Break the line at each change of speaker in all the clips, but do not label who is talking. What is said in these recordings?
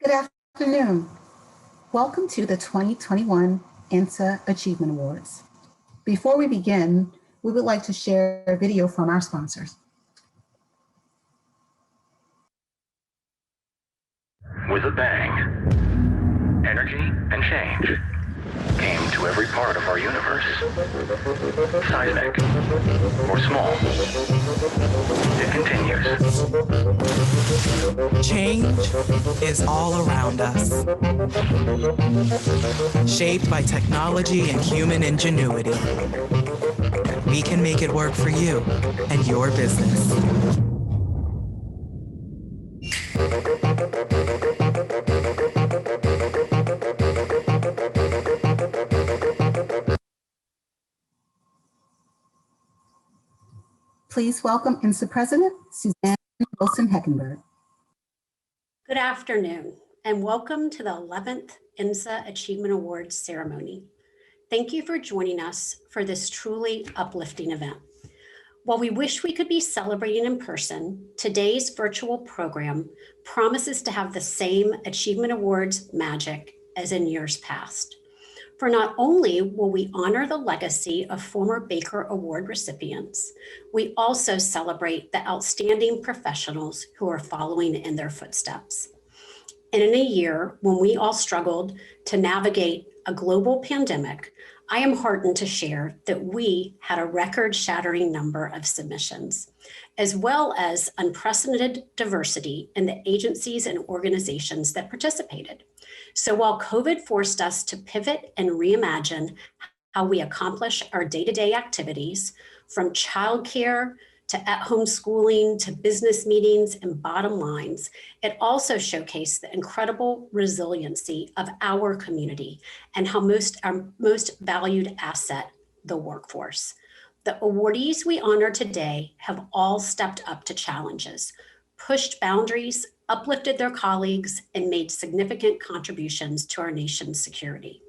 Good afternoon. Welcome to the 2021 INSA Achievement Awards. Before we begin, we would like to share a video from our sponsors.
With a bang, energy and change came to every part of our universe. Seismic or small, it continues.
Change is all around us, shaped by technology and human ingenuity. We can make it work for you and your business.
Please welcome INSA President Suzanne Wilson-Heckenberg.
Good afternoon, and welcome to the 11th INSA Achievement Awards ceremony. Thank you for joining us for this truly uplifting event. While we wish we could be celebrating in person, today's virtual program promises to have the same Achievement Awards magic as in years past. For not only will we honor the legacy of former Baker Award recipients, we also celebrate the outstanding professionals who are following in their footsteps. And in a year when we all struggled to navigate a global pandemic, I am heartened to share that we had a record-shattering number of submissions, as well as unprecedented diversity in the agencies and organizations that participated. So while COVID forced us to pivot and reimagine how we accomplish our day-to-day activities, from childcare to at-home schooling to business meetings and bottom lines, it also showcased the incredible resiliency of our community and how our most valued asset, the workforce. The awardees we honor today have all stepped up to challenges, pushed boundaries, uplifted their colleagues, and made significant contributions to our nation's security.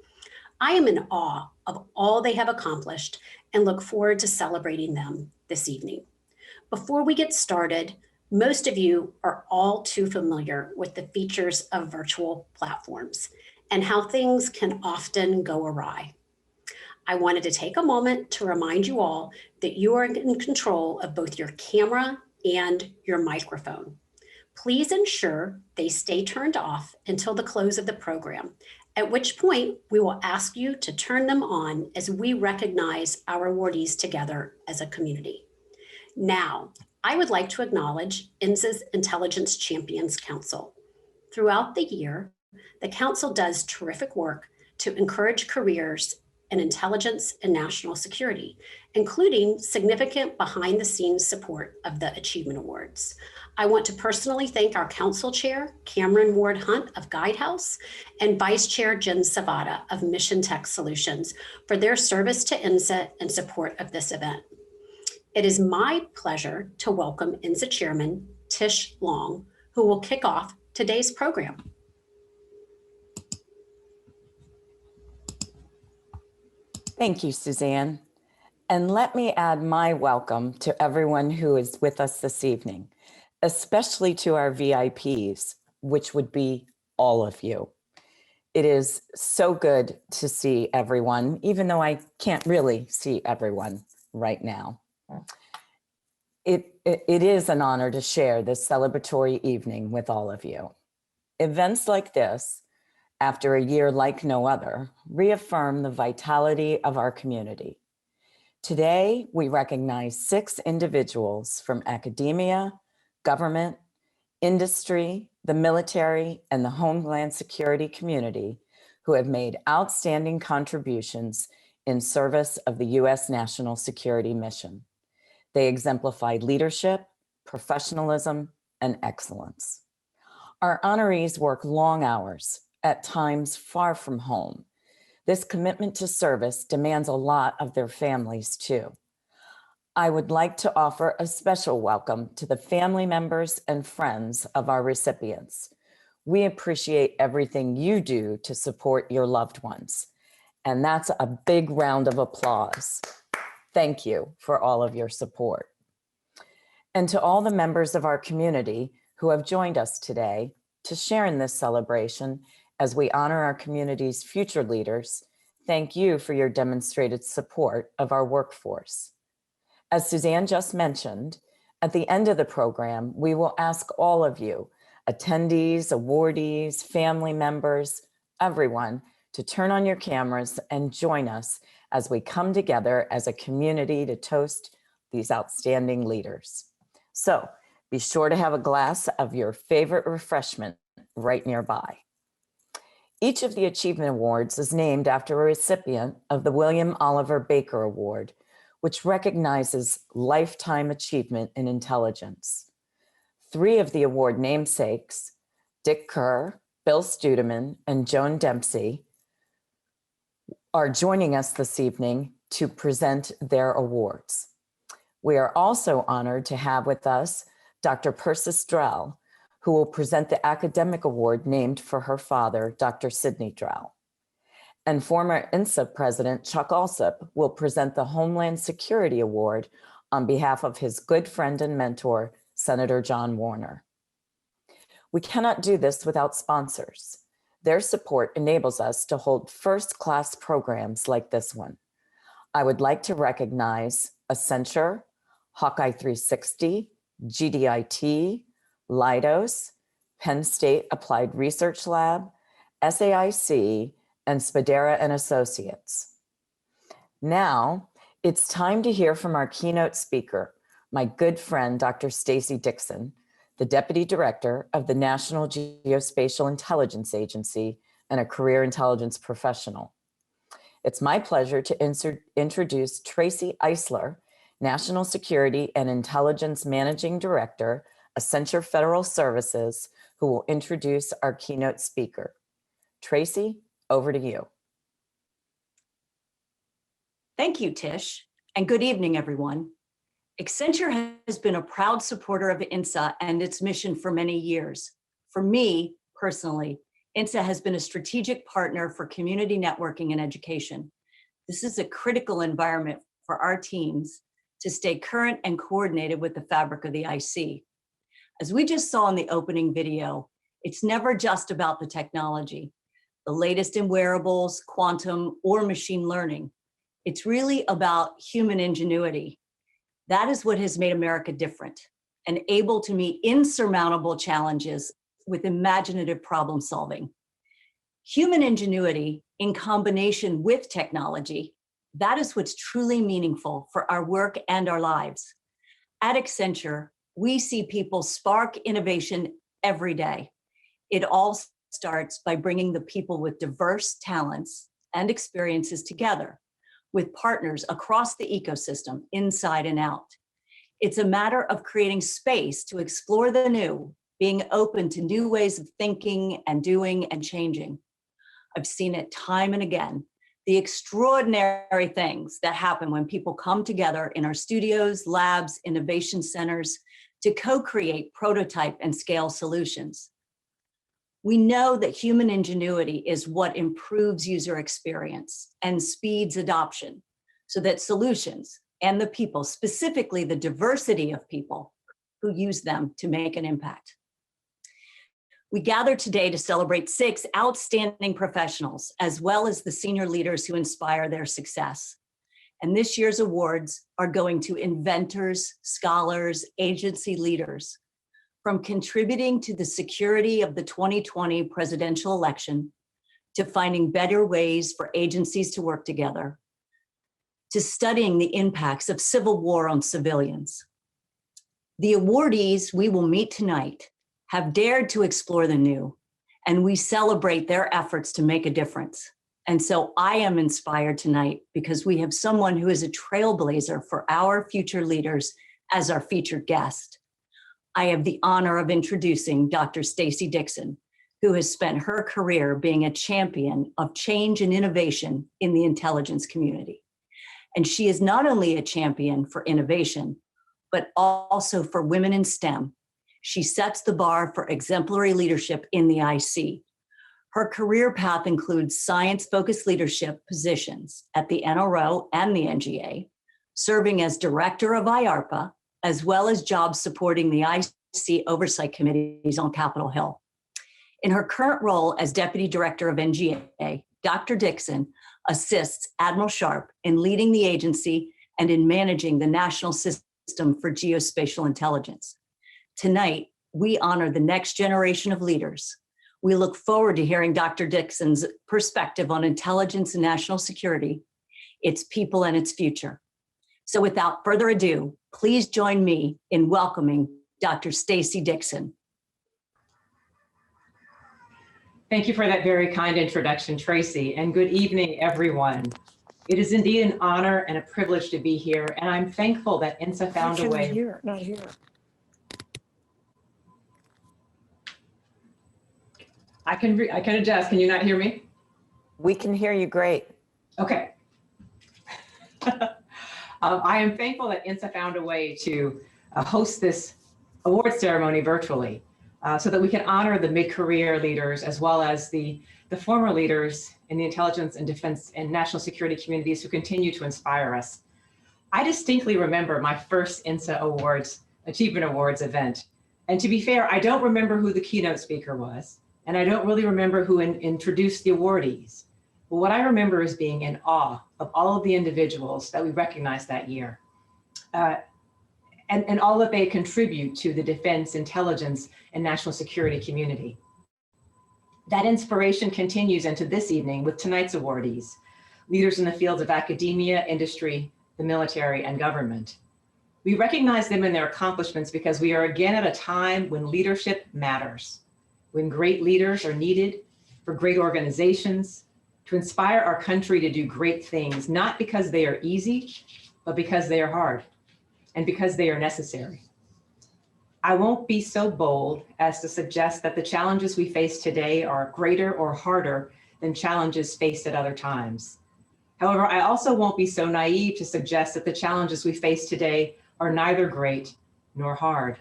I am in awe of all they have accomplished and look forward to celebrating them this evening. Before we get started, most of you are all too familiar with the features of virtual platforms and how things can often go awry. I wanted to take a moment to remind you all that you are in control of both your camera and your microphone. Please ensure they stay turned off until the close of the program, at which point we will ask you to turn them on as we recognize our awardees together as a community. Now, I would like to acknowledge INSA's Intelligence Champions Council. Throughout the year, the Council does terrific work to encourage careers in intelligence and national security, including significant behind-the-scenes support of the Achievement Awards. I want to personally thank our Council Chair, Cameron Ward Hunt of Guidehouse, and Vice Chair Jen Savada of Mission Tech Solutions for their service to INSA in support of this event. It is my pleasure to welcome INSA Chairman Tish Long, who will kick off today's program.
Thank you, Suzanne. And let me add my welcome to everyone who is with us this evening, especially to our VIPs, which would be all of you. It is so good to see everyone, even though I can't really see everyone right now. It is an honor to share this celebratory evening with all of you. Events like this, after a year like no other, reaffirm the vitality of our community. Today, we recognize 6 individuals from academia, government, industry, the military, and the Homeland Security community who have made outstanding contributions in service of the U.S. national security mission. They exemplify leadership, professionalism, and excellence. Our honorees work long hours, at times far from home. This commitment to service demands a lot of their families too. I would like to offer a special welcome to the family members and friends of our recipients. We appreciate everything you do to support your loved ones. And that's a big round of applause. Thank you for all of your support. And to all the members of our community who have joined us today, to share in this celebration as we honor our community's future leaders. Thank you for your demonstrated support of our workforce. As Suzanne just mentioned, at the end of the program, we will ask all of you, attendees, awardees, family members, everyone, to turn on your cameras and join us as we come together as a community to toast these outstanding leaders. So be sure to have a glass of your favorite refreshment right nearby. Each of the Achievement Awards is named after a recipient of the William Oliver Baker Award, which recognizes lifetime achievement in intelligence. 3 of the award namesakes, Dick Kerr, Bill Studeman, and Joan Dempsey, are joining us this evening to present their awards. We are also honored to have with us Dr. Persis Drell, who will present the academic award named for her father, Dr. Sidney Drell. And former INSA President Chuck Alsop will present the Homeland Security Award on behalf of his good friend and mentor, Senator John Warner. We cannot do this without sponsors. Their support enables us to hold first-class programs like this one. I would like to recognize Accenture, Hawkeye 360, GDIT, Leidos, Penn State Applied Research Lab, SAIC, and Spadera and Associates. Now, it's time to hear from our keynote speaker, my good friend, Dr. Stacey Dixon, the Deputy Director of the National Geospatial Intelligence Agency and a career intelligence professional. It's my pleasure to introduce Tracy Eisler, National Security and Intelligence Managing Director, Accenture Federal Services, who will introduce our keynote speaker. Tracy, over to you.
Thank you, Tish, and good evening, everyone. Accenture has been a proud supporter of INSA and its mission for many years. For me, personally, INSA has been a strategic partner for community networking and education. This is a critical environment for our teams to stay current and coordinated with the fabric of the IC. As we just saw in the opening video, it's never just about the technology, the latest in wearables, quantum, or machine learning. It's really about human ingenuity. That is what has made America different and able to meet insurmountable challenges with imaginative problem solving. Human ingenuity in combination with technology, that is what's truly meaningful for our work and our lives. At Accenture, we see people spark innovation every day. It all starts by bringing the people with diverse talents and experiences together with partners across the ecosystem, inside and out. It's a matter of creating space to explore the new, being open to new ways of thinking and doing and changing. I've seen it time and again, the extraordinary things that happen when people come together in our studios, labs, innovation centers to co-create, prototype, and scale solutions. We know that human ingenuity is what improves user experience and speeds adoption so that solutions and the people, specifically the diversity of people who use them to make an impact. We gather today to celebrate 6 outstanding professionals, as well as the senior leaders who inspire their success. And this year's awards are going to inventors, scholars, agency leaders, from contributing to the security of the 2020 presidential election, to finding better ways for agencies to work together, to studying the impacts of civil war on civilians. The awardees we will meet tonight have dared to explore the new, and we celebrate their efforts to make a difference. And so I am inspired tonight because we have someone who is a trailblazer for our future leaders as our featured guest. I have the honor of introducing Dr. Stacey Dixon, who has spent her career being a champion of change and innovation in the intelligence community. And she is not only a champion for innovation, but also for women in STEM. She sets the bar for exemplary leadership in the IC. Her career path includes science-focused leadership positions at the NRO and the NGA, serving as director of IARPA, as well as jobs supporting the IC oversight committees on Capitol Hill. In her current role as Deputy Director of NGA, Dr. Dixon assists Admiral Sharp in leading the agency and in managing the National System for Geospatial Intelligence. Tonight, we honor the next generation of leaders. We look forward to hearing Dr. Dixon's perspective on intelligence and national security, its people and its future. So without further ado, please join me in welcoming Dr. Stacey Dixon.
Thank you for that very kind introduction, Tracy, and good evening, everyone. It is indeed an honor and a privilege to be here, and I'm thankful that INSA found a way.
Not here.
I can adjust. Can you not hear me?
We can hear you great.
Okay. I am thankful that INSA found a way to host this award ceremony virtually so that we can honor the mid-career leaders as well as the former leaders in the intelligence and defense and national security communities who continue to inspire us. I distinctly remember my first INSA Achievement Awards event. And to be fair, I don't remember who the keynote speaker was, and I don't really remember who introduced the awardees. But what I remember is being in awe of all of the individuals that we recognized that year. And all that they contribute to the defense, intelligence, and national security community. That inspiration continues into this evening with tonight's awardees, leaders in the fields of academia, industry, the military, and government. We recognize them in their accomplishments because we are again at a time when leadership matters, when great leaders are needed for great organizations, to inspire our country to do great things, not because they are easy, but because they are hard and because they are necessary. I won't be so bold as to suggest that the challenges we face today are greater or harder than challenges faced at other times. However, I also won't be so naive to suggest that the challenges we face today are neither great nor hard.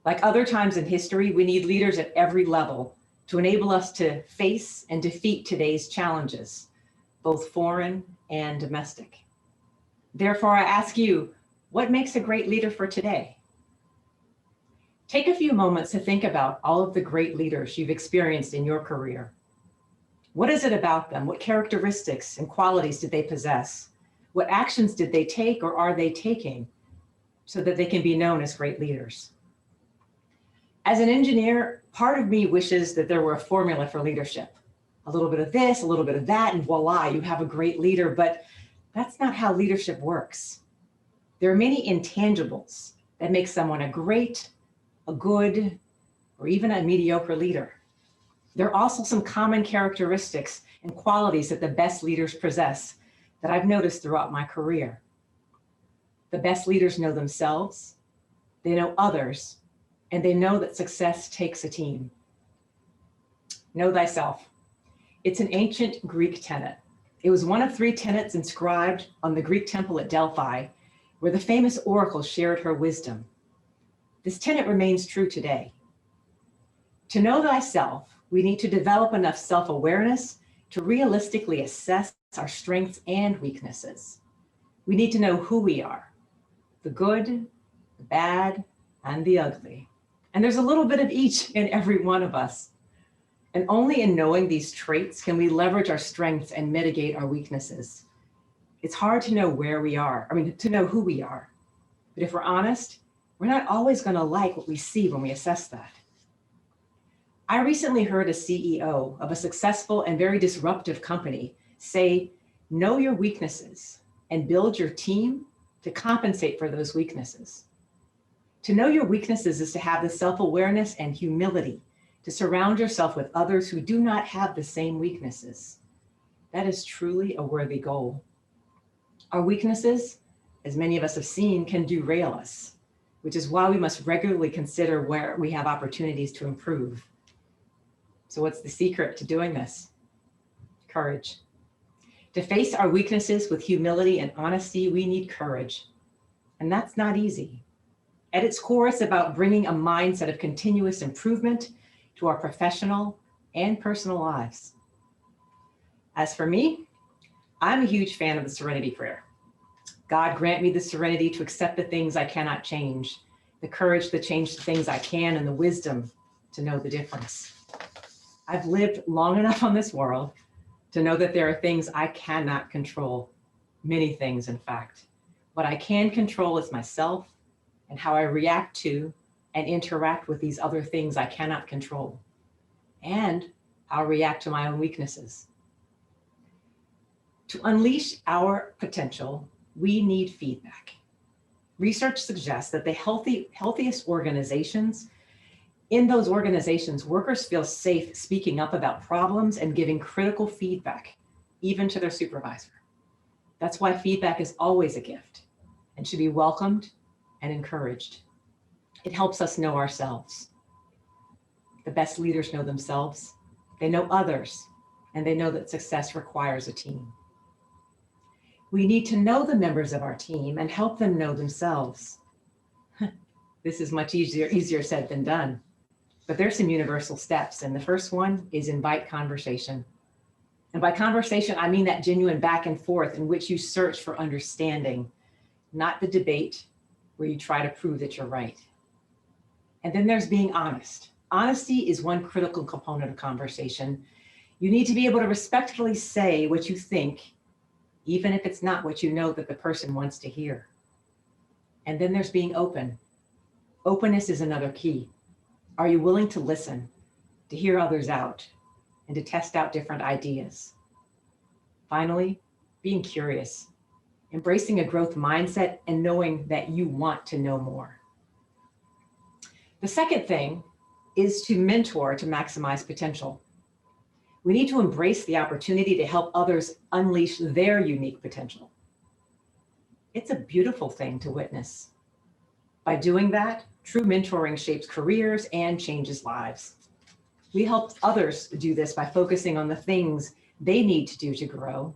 Like other times in history, we need leaders at every level to enable us to face and defeat today's challenges, both foreign and domestic. Therefore, I ask you, what makes a great leader for today? Take a few moments to think about all of the great leaders you've experienced in your career. What is it about them? What characteristics and qualities did they possess? What actions did they take or are they taking so that they can be known as great leaders? As an engineer, part of me wishes that there were a formula for leadership. A little bit of this, a little bit of that, and voila, you have a great leader, but that's not how leadership works. There are many intangibles that make someone a great, a good, or even a mediocre leader. There are also some common characteristics and qualities that the best leaders possess that I've noticed throughout my career. The best leaders know themselves, they know others, and they know that success takes a team. Know thyself. It's an ancient Greek tenet. It was one of 3 tenets inscribed on the Greek temple at Delphi, where the famous oracle shared her wisdom. This tenet remains true today. To know thyself, we need to develop enough self-awareness to realistically assess our strengths and weaknesses. We need to know who we are, the good, the bad, and the ugly. And there's a little bit of each in every one of us. And only in knowing these traits can we leverage our strengths and mitigate our weaknesses. It's hard to know where we are, to know who we are. But if we're honest, we're not always going to like what we see when we assess that. I recently heard a CEO of a successful and very disruptive company say, know your weaknesses and build your team to compensate for those weaknesses. To know your weaknesses is to have the self-awareness and humility to surround yourself with others who do not have the same weaknesses. That is truly a worthy goal. Our weaknesses, as many of us have seen, can derail us, which is why we must regularly consider where we have opportunities to improve. So what's the secret to doing this? Courage. To face our weaknesses with humility and honesty, we need courage. And that's not easy. At its core, it's about bringing a mindset of continuous improvement to our professional and personal lives. As for me, I'm a huge fan of the Serenity Prayer. God grant me the serenity to accept the things I cannot change, the courage to change the things I can, and the wisdom to know the difference. I've lived long enough on this world to know that there are things I cannot control, many things, in fact. What I can control is myself and how I react to and interact with these other things I cannot control, and how I react to my own weaknesses. To unleash our potential, we need feedback. Research suggests that the healthiest organizations, in those organizations, workers feel safe speaking up about problems and giving critical feedback, even to their supervisor. That's why feedback is always a gift and should be welcomed and encouraged. It helps us know ourselves. The best leaders know themselves, they know others, and they know that success requires a team. We need to know the members of our team and help them know themselves. This is much easier said than done, but there's some universal steps. And the first one is invite conversation. And by conversation, I mean that genuine back and forth in which you search for understanding, not the debate where you try to prove that you're right. And then there's being honest. Honesty is one critical component of conversation. You need to be able to respectfully say what you think, even if it's not what you know that the person wants to hear. And then there's being open. Openness is another key. Are you willing to listen, to hear others out, and to test out different ideas? Finally, being curious, embracing a growth mindset and knowing that you want to know more. The second thing is to mentor to maximize potential. We need to embrace the opportunity to help others unleash their unique potential. It's a beautiful thing to witness. By doing that, true mentoring shapes careers and changes lives. We help others do this by focusing on the things they need to do to grow,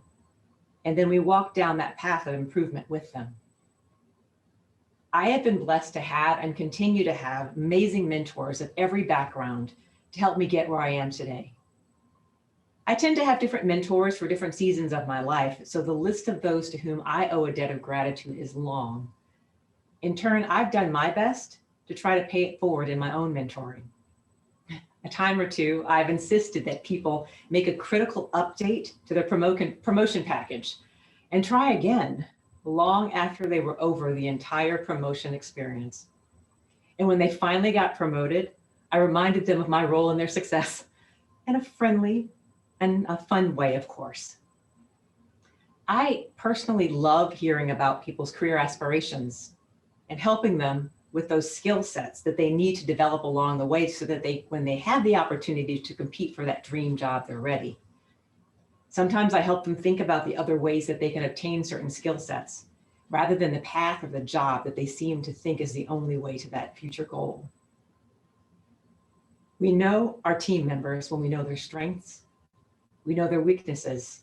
and then we walk down that path of improvement with them. I have been blessed to have and continue to have amazing mentors of every background to help me get where I am today. I tend to have different mentors for different seasons of my life, so the list of those to whom I owe a debt of gratitude is long. In turn, I've done my best to try to pay it forward in my own mentoring. A time or two, I've insisted that people make a critical update to their promotion package and try again long after they were over the entire promotion experience. And when they finally got promoted, I reminded them of my role in their success in a friendly and a fun way, of course. I personally love hearing about people's career aspirations and helping them with those skill sets that they need to develop along the way so that when they have the opportunity to compete for that dream job, they're ready. Sometimes I help them think about the other ways that they can obtain certain skill sets rather than the path or the job that they seem to think is the only way to that future goal. We know our team members when we know their strengths, we know their weaknesses,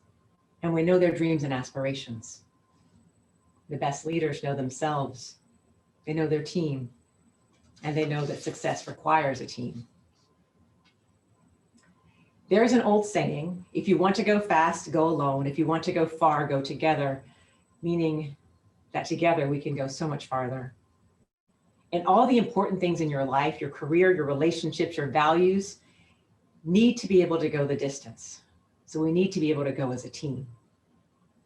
and we know their dreams and aspirations. The best leaders know themselves, they know their team, and they know that success requires a team. There's an old saying, if you want to go fast, go alone. If you want to go far, go together, meaning that together we can go so much farther. And all the important things in your life, your career, your relationships, your values, need to be able to go the distance. So we need to be able to go as a team.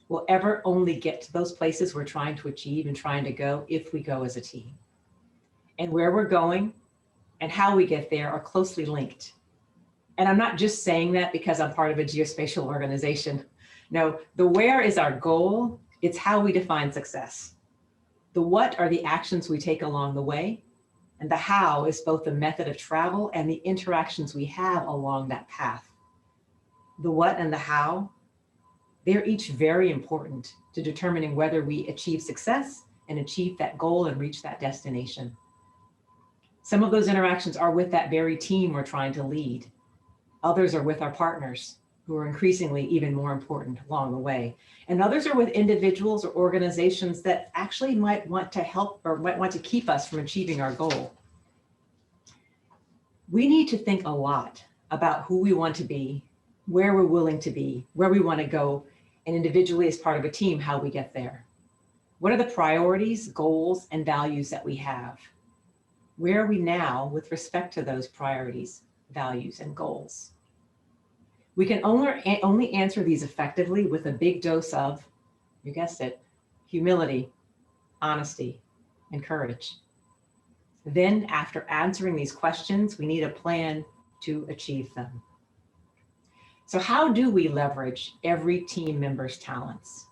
We'll ever only get to those places we're trying to achieve and trying to go if we go as a team. And where we're going and how we get there are closely linked. And I'm not just saying that because I'm part of a geospatial organization. No, the where is our goal. It's how we define success. The what are the actions we take along the way. And the how is both the method of travel and the interactions we have along that path. The what and the how, they're each very important to determining whether we achieve success and achieve that goal and reach that destination. Some of those interactions are with that very team we're trying to lead. Others are with our partners, who are increasingly even more important along the way. And others are with individuals or organizations that actually might want to help or might want to keep us from achieving our goal. We need to think a lot about who we want to be, where we're willing to be, where we want to go, and individually as part of a team, how we get there. What are the priorities, goals, and values that we have? Where are we now with respect to those priorities, values, and goals? We can only answer these effectively with a big dose of, you guessed it, humility, honesty, and courage. Then, after answering these questions, we need a plan to achieve them. So how do we leverage every team member's talents?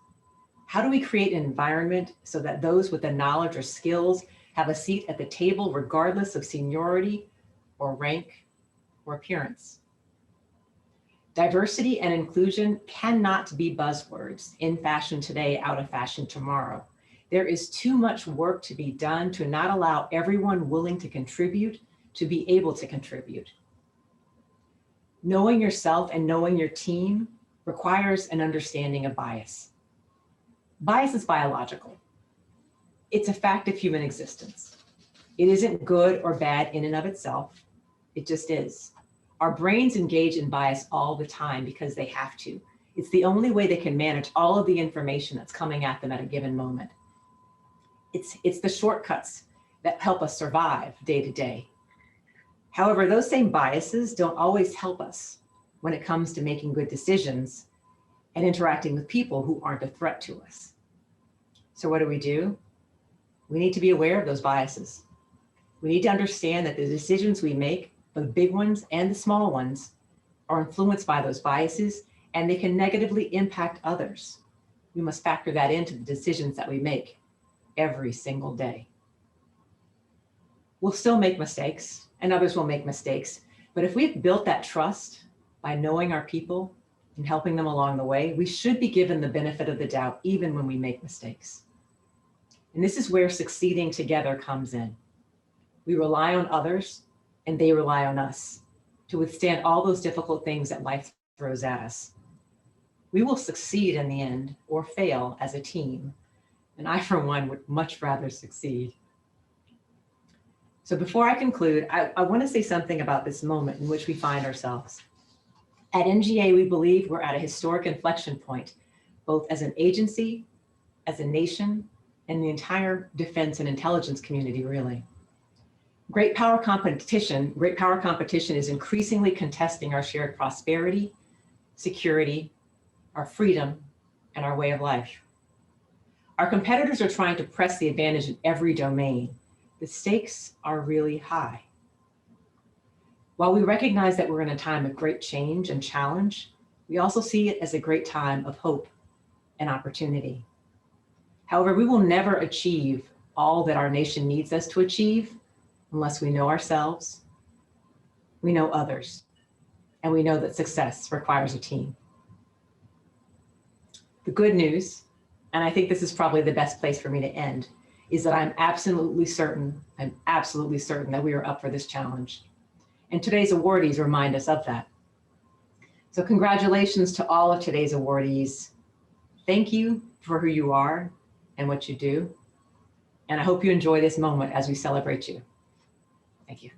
How do we create an environment so that those with the knowledge or skills have a seat at the table regardless of seniority or rank or appearance? Diversity and inclusion cannot be buzzwords, in fashion today, out of fashion tomorrow. There is too much work to be done to not allow everyone willing to contribute to be able to contribute. Knowing yourself and knowing your team requires an understanding of bias. Bias is biological. It's a fact of human existence. It isn't good or bad in and of itself. It just is. Our brains engage in bias all the time because they have to. It's the only way they can manage all of the information that's coming at them at a given moment. It's the shortcuts that help us survive day to day. However, those same biases don't always help us when it comes to making good decisions and interacting with people who aren't a threat to us. So what do? We need to be aware of those biases. We need to understand that the decisions we make, the big ones and the small ones, are influenced by those biases, and they can negatively impact others. We must factor that into the decisions that we make every single day. We'll still make mistakes, and others will make mistakes, but if we've built that trust by knowing our people and helping them along the way, we should be given the benefit of the doubt even when we make mistakes. And this is where succeeding together comes in. We rely on others and they rely on us to withstand all those difficult things that life throws at us. We will succeed in the end or fail as a team. And I, for one, would much rather succeed. So before I conclude, I want to say something about this moment in which we find ourselves. At NGA, we believe we're at a historic inflection point, both as an agency, as a nation, and the entire defense and intelligence community, really. Great power competition is increasingly contesting our shared prosperity, security, our freedom, and our way of life. Our competitors are trying to press the advantage in every domain. The stakes are really high. While we recognize that we're in a time of great change and challenge, we also see it as a great time of hope and opportunity. However, we will never achieve all that our nation needs us to achieve unless we know ourselves, we know others, and we know that success requires a team. The good news, and I think this is probably the best place for me to end, is that I'm absolutely certain that we are up for this challenge. And today's awardees remind us of that. So congratulations to all of today's awardees. Thank you for who you are and what you do. And I hope you enjoy this moment as we celebrate you. Thank you.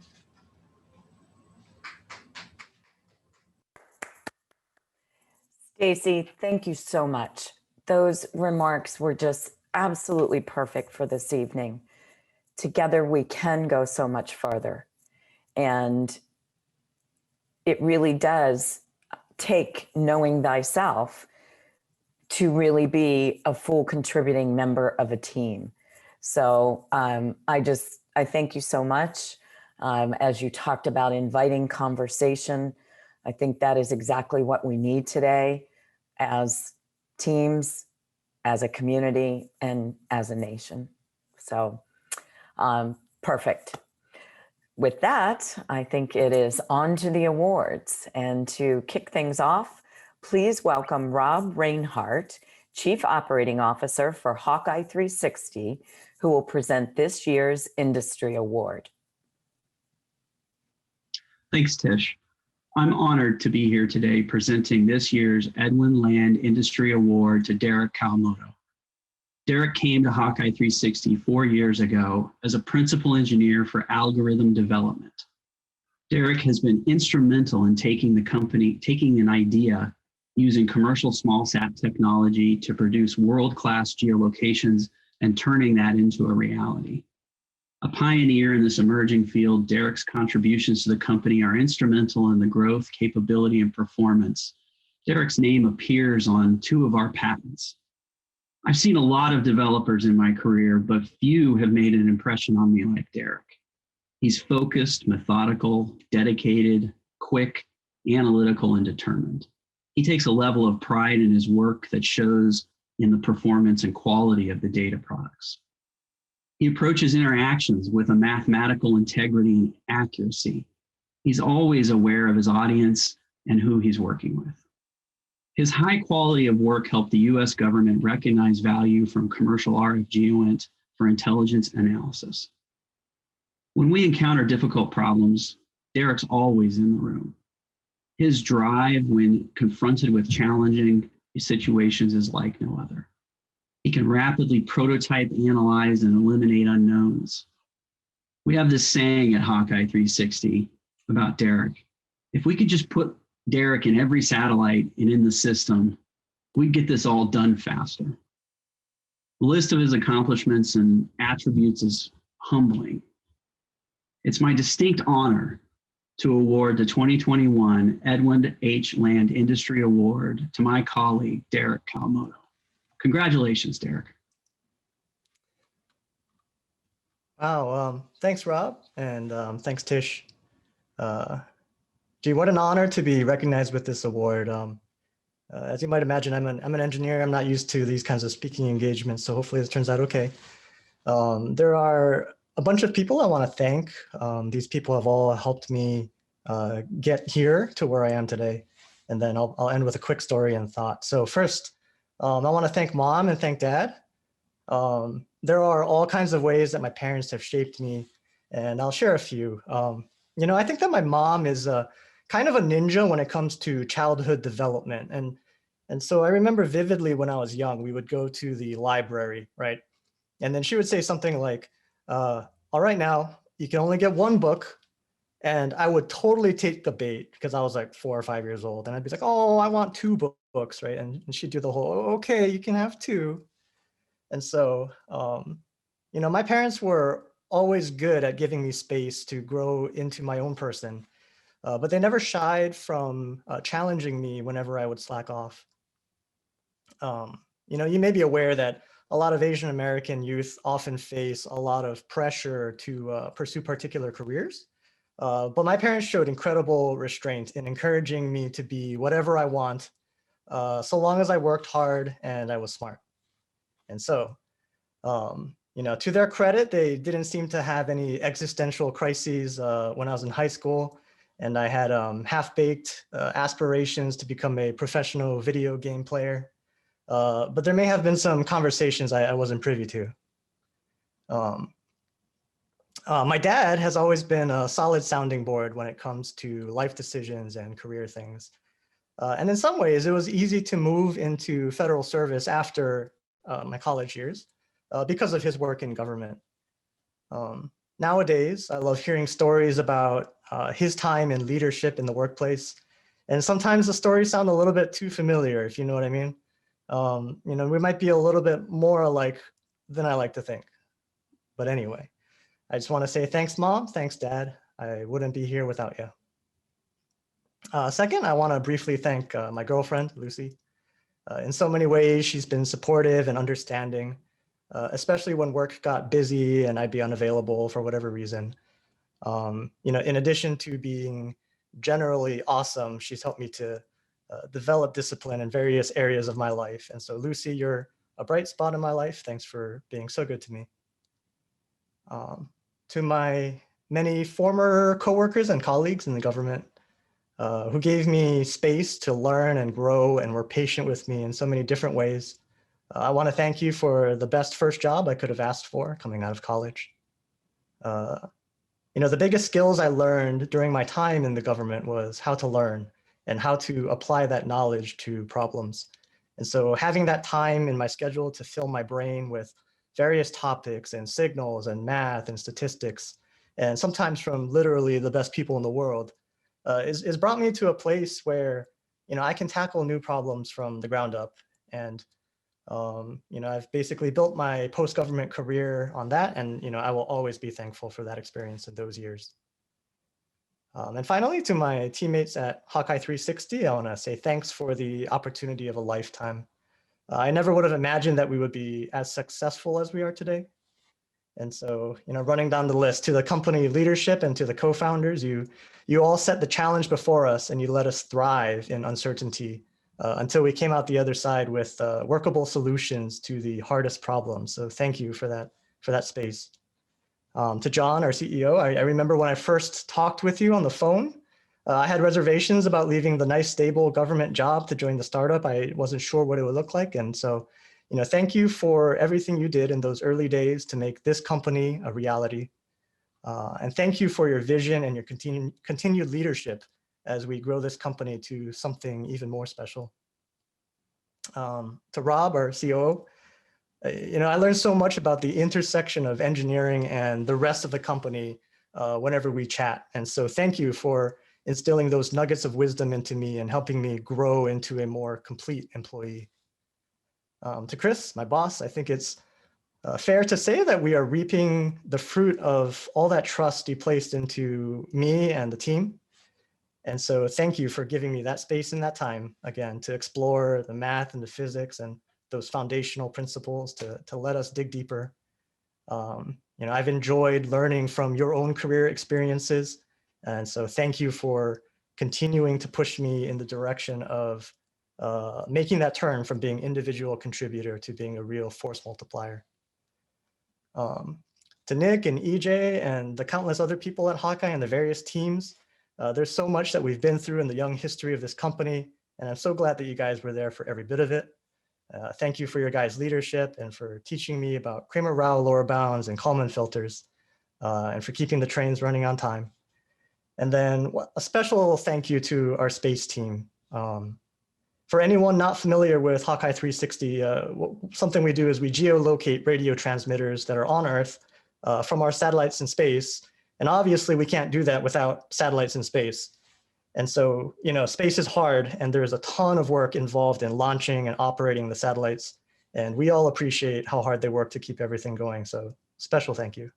Stacey, thank you so much. Those remarks were just absolutely perfect for this evening. Together we can go so much farther. And it really does take knowing thyself to really be a full contributing member of a team. So I thank you so much. As you talked about inviting conversation, I think that is exactly what we need today as teams, as a community, and as a nation. So perfect. With that, I think it is on to the awards. And to kick things off, please welcome Rob Reinhart, Chief Operating Officer for Hawkeye 360, who will present this year's Industry Award.
Thanks, Tish. I'm honored to be here today presenting this year's Edwin Land Industry Award to Derek Calmodo. Derek came to Hawkeye 360 4 years ago as a principal engineer for algorithm development. Derek has been instrumental in taking an idea using commercial small sat technology to produce world-class geolocations and turning that into a reality. A pioneer in this emerging field, Derek's contributions to the company are instrumental in the growth, capability, and performance. Derek's name appears on 2 of our patents. I've seen a lot of developers in my career, but few have made an impression on me like Derek. He's focused, methodical, dedicated, quick, analytical, and determined. He takes a level of pride in his work that shows in the performance and quality of the data products. He approaches interactions with a mathematical integrity and accuracy. He's always aware of his audience and who he's working with. His high quality of work helped the US government recognize value from commercial RFGOINT for intelligence analysis. When we encounter difficult problems, Derek's always in the room. His drive when confronted with challenging situations is like no other. He can rapidly prototype, analyze, and eliminate unknowns. We have this saying at Hawkeye 360 about Derek. If we could just put Derek in every satellite and in the system, we'd get this all done faster. The list of his accomplishments and attributes is humbling. It's my distinct honor to award the 2021 Edwin H. Land Industry Award to my colleague, Derek Calmodo. Congratulations, Derek.
Wow, thanks, Rob, and thanks, Tish. Gee, what an honor to be recognized with this award. As you might imagine, I'm an engineer. I'm not used to these kinds of speaking engagements, so hopefully this turns out okay. There are a bunch of people I want to thank. These people have all helped me get here to where I am today, and then I'll end with a quick story and thought. So first, I want to thank Mom and thank Dad. There are all kinds of ways that my parents have shaped me, and I'll share a few. I think that my mom is kind of a ninja when it comes to childhood development. And so I remember vividly when I was young, we would go to the library, right? And then she would say something like, all right, now you can only get 1 book. And I would totally take the bait because I was like 4 or 5 years old. And I'd be like, oh, I want 2 books, right? And she'd do the whole, okay, you can have 2. And so, my parents were always good at giving me space to grow into my own person, but they never shied from challenging me whenever I would slack off. You may be aware that a lot of Asian American youth often face a lot of pressure to pursue particular careers. But my parents showed incredible restraint in encouraging me to be whatever I want, so long as I worked hard and I was smart. And so, to their credit, they didn't seem to have any existential crises when I was in high school, and I had half-baked aspirations to become a professional video game player. But there may have been some conversations I wasn't privy to. My dad has always been a solid sounding board when it comes to life decisions and career things. And in some ways, it was easy to move into federal service after my college years because of his work in government. Nowadays, I love hearing stories about his time in leadership in the workplace. And sometimes the stories sound a little bit too familiar, if you know what I mean. We might be a little bit more alike than I like to think. But anyway, I just want to say thanks, Mom. Thanks, Dad. I wouldn't be here without you. Second, I want to briefly thank my girlfriend, Lucy. In so many ways, she's been supportive and understanding, especially when work got busy and I'd be unavailable for whatever reason. In addition to being generally awesome, she's helped me to develop discipline in various areas of my life. And so, Lucy, you're a bright spot in my life. Thanks for being so good to me. To my many former coworkers and colleagues in the government who gave me space to learn and grow and were patient with me in so many different ways. I want to thank you for the best first job I could have asked for coming out of college. The biggest skills I learned during my time in the government was how to learn and how to apply that knowledge to problems. And so having that time in my schedule to fill my brain with various topics and signals and math and statistics, and sometimes from literally the best people in the world, is brought me to a place where, I can tackle new problems from the ground up. And I've basically built my post-government career on that, and I will always be thankful for that experience in those years. And finally, to my teammates at Hawkeye 360, I want to say thanks for the opportunity of a lifetime. I never would have imagined that we would be as successful as we are today. And so, running down the list, to the company leadership and to the co-founders, you all set the challenge before us and you let us thrive in uncertainty until we came out the other side with workable solutions to the hardest problems. So thank you for that space. To John, our CEO, I remember when I first talked with you on the phone, I had reservations about leaving the nice, stable government job to join the startup. I wasn't sure what it would look like. And so, thank you for everything you did in those early days to make this company a reality. And thank you for your vision and your continued leadership as we grow this company to something even more special. To Rob, our COO, I learned so much about the intersection of engineering and the rest of the company whenever we chat. And so thank you for instilling those nuggets of wisdom into me and helping me grow into a more complete employee. To Chris, my boss, I think it's fair to say that we are reaping the fruit of all that trust you placed into me and the team. And so thank you for giving me that space and that time, again, to explore the math and the physics and those foundational principles to let us dig deeper. I've enjoyed learning from your own career experiences. And so thank you for continuing to push me in the direction of making that turn from being individual contributor to being a real force multiplier. To Nick and EJ and the countless other people at Hawkeye and the various teams, there's so much that we've been through in the young history of this company. And I'm so glad that you guys were there for every bit of it. Thank you for your guys' leadership and for teaching me about Kramer-Rao lower bounds and Kalman filters, and for keeping the trains running on time. And then a special thank you to our space team. For anyone not familiar with Hawkeye 360, something we do is we geolocate radio transmitters that are on Earth from our satellites in space. And obviously we can't do that without satellites in space. And so, space is hard and there's a ton of work involved in launching and operating the satellites. And we all appreciate how hard they work to keep everything going. So special thank you.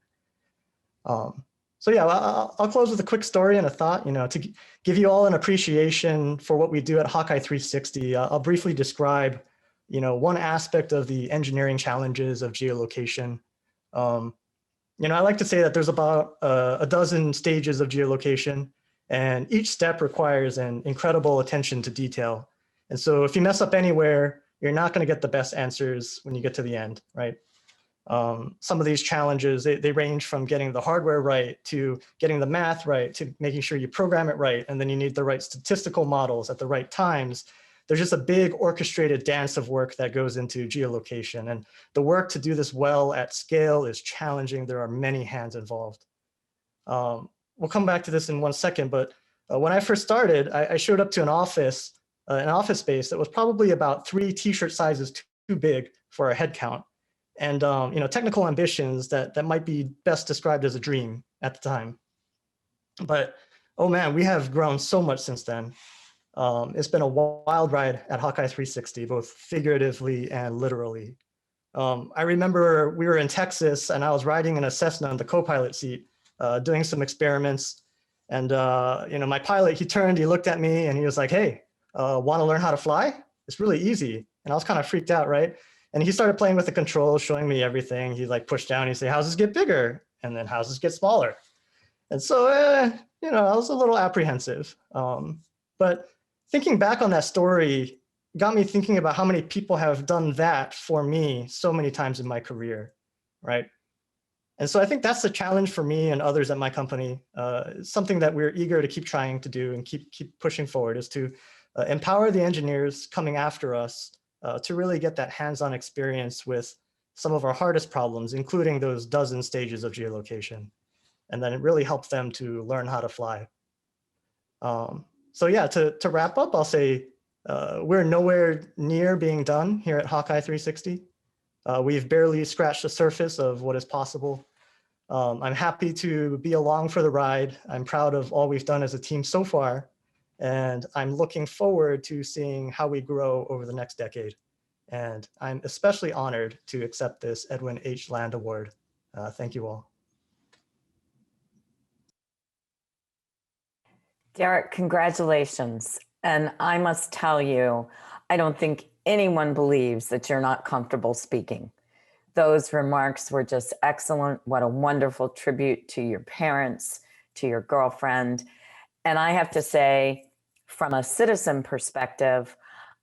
So yeah, I'll close with a quick story and a thought, to give you all an appreciation for what we do at Hawkeye 360. I'll briefly describe, one aspect of the engineering challenges of geolocation. I like to say that there's about a dozen stages of geolocation, and each step requires an incredible attention to detail. And so if you mess up anywhere, you're not going to get the best answers when you get to the end, right? Some of these challenges, they range from getting the hardware right to getting the math right to making sure you program it right. And then you need the right statistical models at the right times. There's just a big orchestrated dance of work that goes into geolocation. And the work to do this well at scale is challenging. There are many hands involved. We'll come back to this in 1 second, but when I first started, I showed up to an office space that was probably about 3 t-shirt sizes too big for our head count. And technical ambitions that might be best described as a dream at the time. But oh man, we have grown so much since then. It's been a wild ride at Hawkeye 360, both figuratively and literally. I remember we were in Texas and I was riding in a Cessna in the co-pilot seat, doing some experiments. And my pilot, he turned, he looked at me and he was like, "Hey, want to learn how to fly? It's really easy." And I was kind of freaked out, right? And he started playing with the controls, showing me everything. He pushed down, he'd say, "How's this get bigger?" And then, "How's this get smaller?" And so, I was a little apprehensive. But thinking back on that story got me thinking about how many people have done that for me so many times in my career, right? And so I think that's the challenge for me and others at my company. Something that we're eager to keep trying to do and keep pushing forward is to empower the engineers coming after us to really get that hands-on experience with some of our hardest problems, including those dozen stages of geolocation. And then it really helps them to learn how to fly. So yeah, to wrap up, I'll say we're nowhere near being done here at Hawkeye 360. We've barely scratched the surface of what is possible. I'm happy to be along for the ride. I'm proud of all we've done as a team so far. And I'm looking forward to seeing how we grow over the next decade. And I'm especially honored to accept this Edwin H. Land Award. Thank you all.
Derek, congratulations. And I must tell you, I don't think anyone believes that you're not comfortable speaking. Those remarks were just excellent. What a wonderful tribute to your parents, to your girlfriend. And I have to say, from a citizen perspective,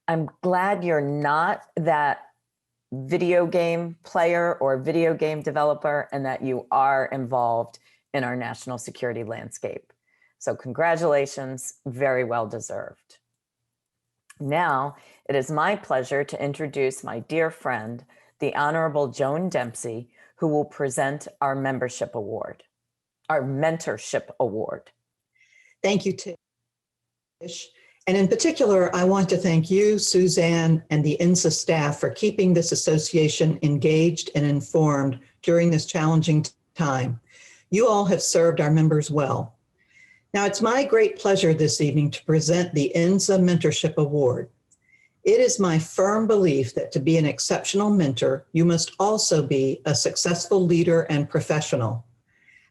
I'm glad you're not that video game player or video game developer and that you are involved in our national security landscape. So congratulations, very well deserved. Now, it is my pleasure to introduce my dear friend, the Honorable Joan Dempsey, who will present our Mentorship Award.
Thank you, Tish. And in particular, I want to thank you, Suzanne, and the INSA staff for keeping this association engaged and informed during this challenging time. You all have served our members well. Now, it's my great pleasure this evening to present the INSA Mentorship Award. It is my firm belief that to be an exceptional mentor, you must also be a successful leader and professional.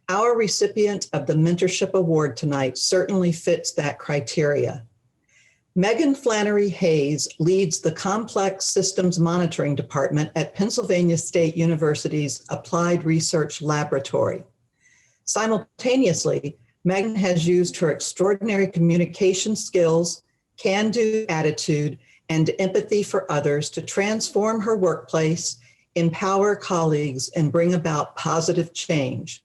Our recipient of the Mentorship Award tonight certainly fits that criteria. Megan Flannery Hayes leads the Complex Systems Monitoring Department at Pennsylvania State University's Applied Research Laboratory. Simultaneously, Megan has used her extraordinary communication skills, can-do attitude, and empathy for others to transform her workplace, empower colleagues, and bring about positive change.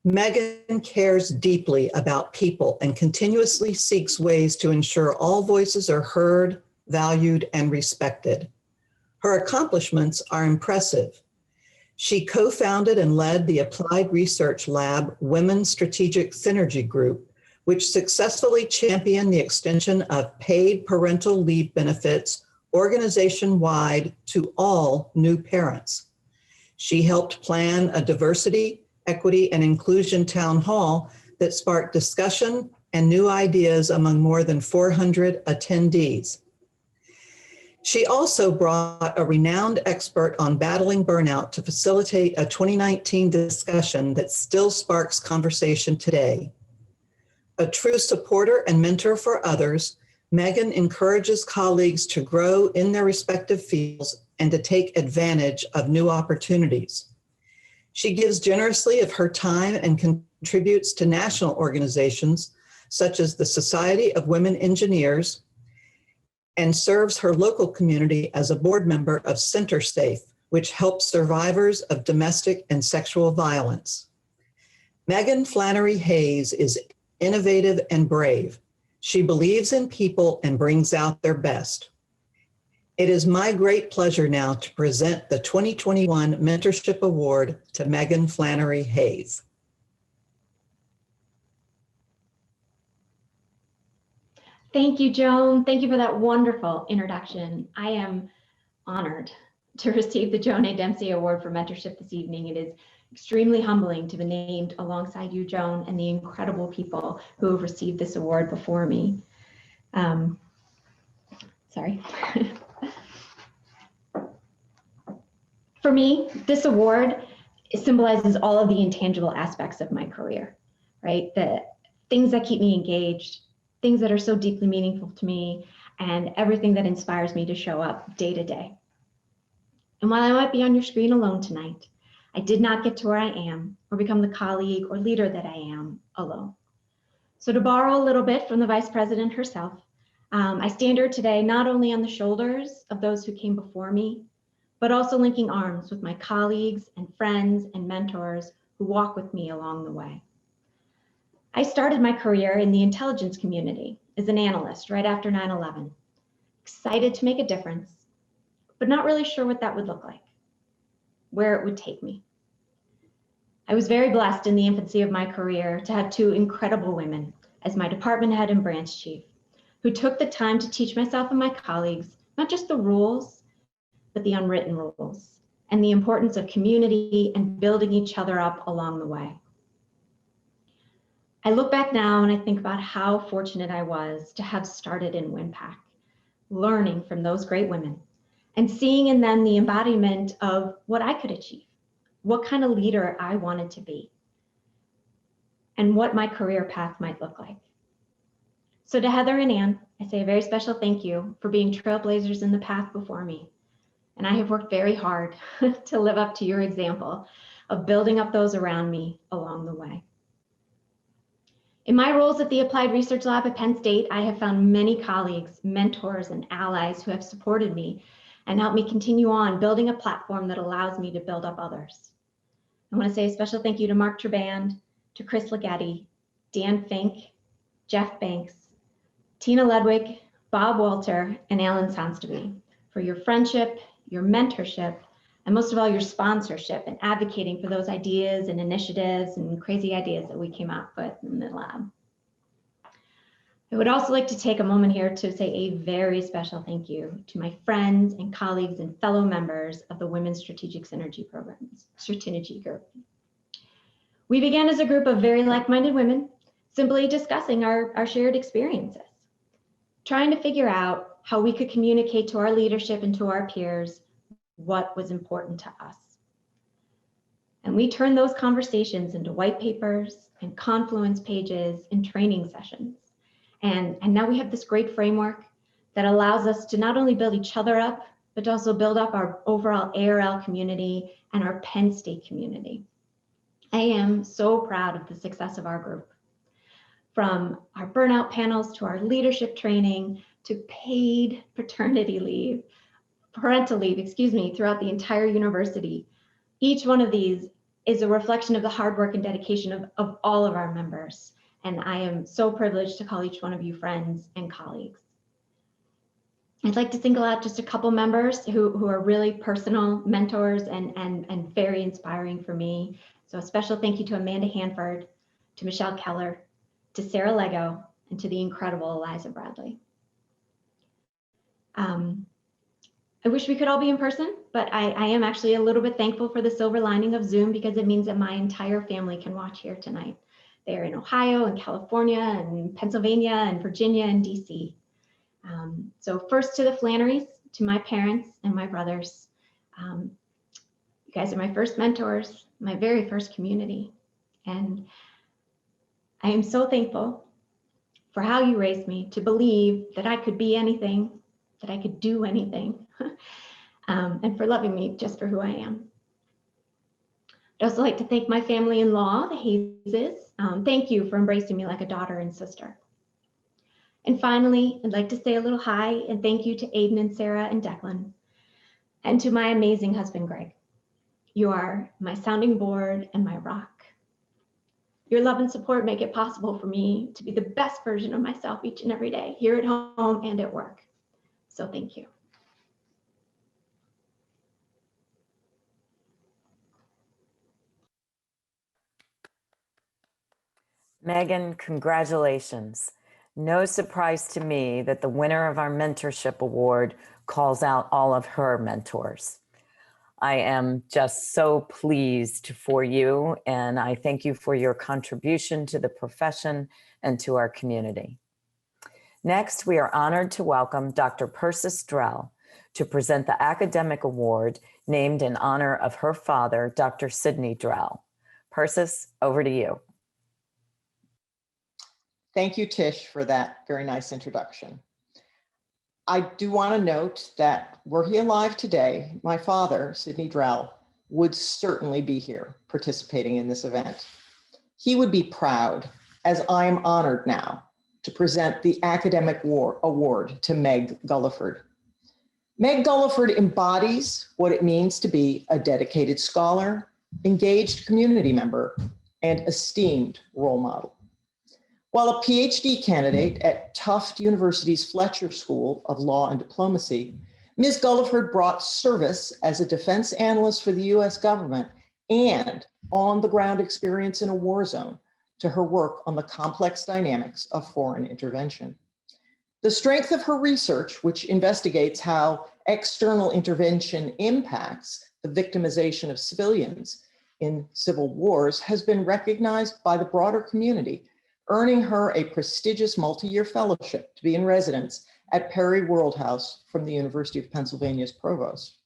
Megan cares deeply about people and continuously seeks ways to ensure all voices are heard, valued, and respected. Her accomplishments are impressive. She co-founded and led the Applied Research Lab Women's Strategic Synergy Group, which successfully championed the extension of paid parental leave benefits organization-wide to all new parents. She helped plan a diversity, equity, and inclusion town hall that sparked discussion and new ideas among more than 400 attendees. She also brought a renowned expert on battling burnout to facilitate a 2019 discussion that still sparks conversation today. A true supporter and mentor for others, Megan encourages colleagues to grow in their respective fields and to take advantage of new opportunities. She gives generously of her time and contributes to national organizations such as the Society of Women Engineers, and serves her local community as a board member of CenterSafe, which helps survivors of domestic and sexual violence. Megan Flannery Hayes is innovative and brave. She believes in people and brings out their best. It is my great pleasure now to present the 2021 Mentorship Award to Megan Flannery Hayes.
Thank you, Joan. Thank you for that wonderful introduction. I am honored to receive the Joan A. Dempsey Award for Mentorship this evening. It is extremely humbling to be named alongside you, Joan, and the incredible people who have received this award before me. Sorry. For me, this award symbolizes all of the intangible aspects of my career, right? The things that keep me engaged, things that are so deeply meaningful to me, and everything that inspires me to show up day to day. And while I might be on your screen alone tonight, I did not get to where I am or become the colleague or leader that I am alone. So to borrow a little bit from the Vice President herself, I stand here today not only on the shoulders of those who came before me, but also linking arms with my colleagues and friends and mentors who walk with me along the way. I started my career in the intelligence community as an analyst right after 9/11, excited to make a difference, but not really sure what that would look like, where it would take me. I was very blessed in the infancy of my career to have two incredible women as my department head and branch chief, who took the time to teach myself and my colleagues, not just the rules, but the unwritten rules, and the importance of community and building each other up along the way. I look back now and I think about how fortunate I was to have started in WinPAC, learning from those great women and seeing in them the embodiment of what I could achieve, what kind of leader I wanted to be, and what my career path might look like. So to Heather and Ann, I say a very special thank you for being trailblazers in the path before me. And I have worked very hard to live up to your example of building up those around me along the way. In my roles at the Applied Research Lab at Penn State, I have found many colleagues, mentors, and allies who have supported me and helped me continue on building a platform that allows me to build up others. I want to say a special thank you to Mark Traband, to Chris Leggetti, Dan Fink, Jeff Banks, Tina Ledwig, Bob Walter, and Alan Sonstaby for your friendship, your mentorship, and most of all, your sponsorship and advocating for those ideas and initiatives and crazy ideas that we came up with in the lab. I would also like to take a moment here to say a very special thank you to my friends and colleagues and fellow members of the Women's Strategic Synergy Programs, Strategy Group. We began as a group of very like-minded women, simply discussing our shared experiences, trying to figure out how we could communicate to our leadership and to our peers what was important to us. And we turned those conversations into white papers and Confluence pages and training sessions. And now we have this great framework that allows us to not only build each other up, but to also build up our overall ARL community and our Penn State community. I am so proud of the success of our group. From our burnout panels to our leadership training to paid parental leave, throughout the entire university. Each one of these is a reflection of the hard work and dedication of all of our members. And I am so privileged to call each one of you friends and colleagues. I'd like to single out just a couple members who are really personal mentors and very inspiring for me. So a special thank you to Amanda Hanford, to Michelle Keller, to Sarah Lego, and to the incredible Eliza Bradley. I wish we could all be in person, but I am actually a little bit thankful for the silver lining of Zoom because it means that my entire family can watch here tonight. They're in Ohio and California and Pennsylvania and Virginia and DC. So first to the Flannerys, to my parents and my brothers. You guys are my first mentors, my very first community. And I am so thankful for how you raised me to believe that I could be anything, that I could do anything, and for loving me just for who I am. I'd also like to thank my family-in-law, the Hayeses. Thank you for embracing me like a daughter and sister. And finally, I'd like to say a little hi and thank you to Aiden and Sarah and Declan, and to my amazing husband, Greg. You are my sounding board and my rock. Your love and support make it possible for me to be the best version of myself each and every day, here at home and at work. So thank you.
Megan, congratulations. No surprise to me that the winner of our Mentorship Award calls out all of her mentors. I am just so pleased for you, and I thank you for your contribution to the profession and to our community. Next, we are honored to welcome Dr. Persis Drell to present the academic award named in honor of her father, Dr. Sidney Drell. Persis, over to you.
Thank you, Tish, for that very nice introduction. I do want to note that were he alive today, my father, Sidney Drell, would certainly be here participating in this event. He would be proud, as I am honored now, to present the academic award to Meg Gulliford. Meg Gulliford embodies what it means to be a dedicated scholar, engaged community member, and esteemed role model. While a PhD candidate at Tufts University's Fletcher School of Law and Diplomacy, Ms. Gulliford brought service as a defense analyst for the US government and on-the-ground experience in a war zone to her work on the complex dynamics of foreign intervention. The strength of her research, which investigates how external intervention impacts the victimization of civilians in civil wars, has been recognized by the broader community, earning her a prestigious multi-year fellowship to be in residence at Perry Worldhouse from the University of Pennsylvania's provost.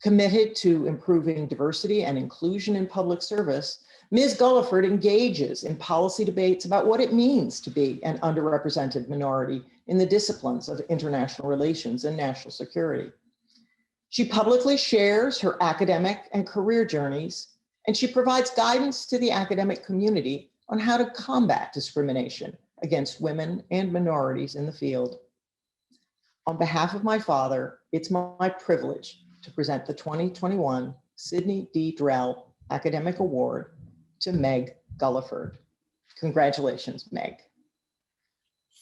Committed to improving diversity and inclusion in public service, Ms. Gulliford engages in policy debates about what it means to be an underrepresented minority in the disciplines of international relations and national security. She publicly shares her academic and career journeys, and she provides guidance to the academic community on how to combat discrimination against women and minorities in the field. On behalf of my father, it's my privilege to present the 2021 Sidney D. Drell Academic Award to Meg Gulliford. Congratulations, Meg.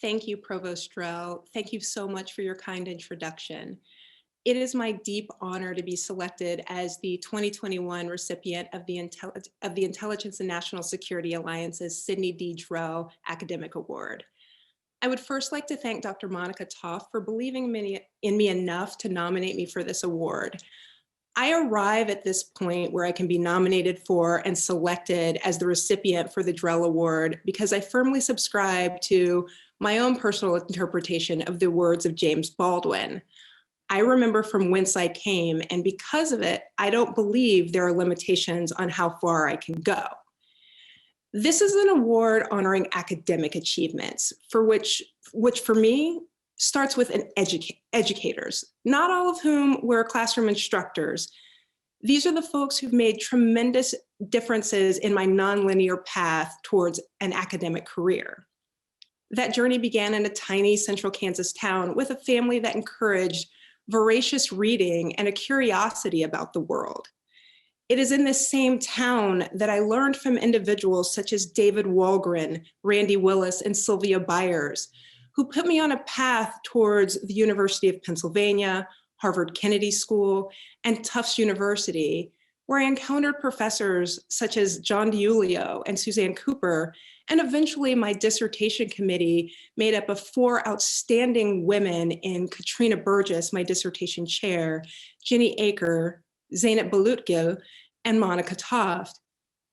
Thank you, Provost Drell. Thank you so much for your kind introduction. It is my deep honor to be selected as the 2021 recipient of the Intelligence and National Security Alliance's Sidney D. Drell Academic Award. I would first like to thank Dr. Monica Toff for believing in me enough to nominate me for this award. I arrive at this point where I can be nominated for and selected as the recipient for the Drell Award because I firmly subscribe to my own personal interpretation of the words of James Baldwin. I remember from whence I came, and because of it, I don't believe there are limitations on how far I can go. This is an award honoring academic achievements, which for me starts with educators, not all of whom were classroom instructors. These are the folks who've made tremendous differences in my nonlinear path towards an academic career. That journey began in a tiny central Kansas town with a family that encouraged voracious reading and a curiosity about the world. It is in this same town that I learned from individuals such as David Walgren, Randy Willis, and Sylvia Byers, who put me on a path towards the University of Pennsylvania, Harvard Kennedy School, and Tufts University, where I encountered professors such as John DiIulio and Suzanne Cooper, and eventually my dissertation committee made up of 4 outstanding women in Katrina Burgess, my dissertation chair, Jenny Aker, Zeynep Balutgil, and Monica Toft.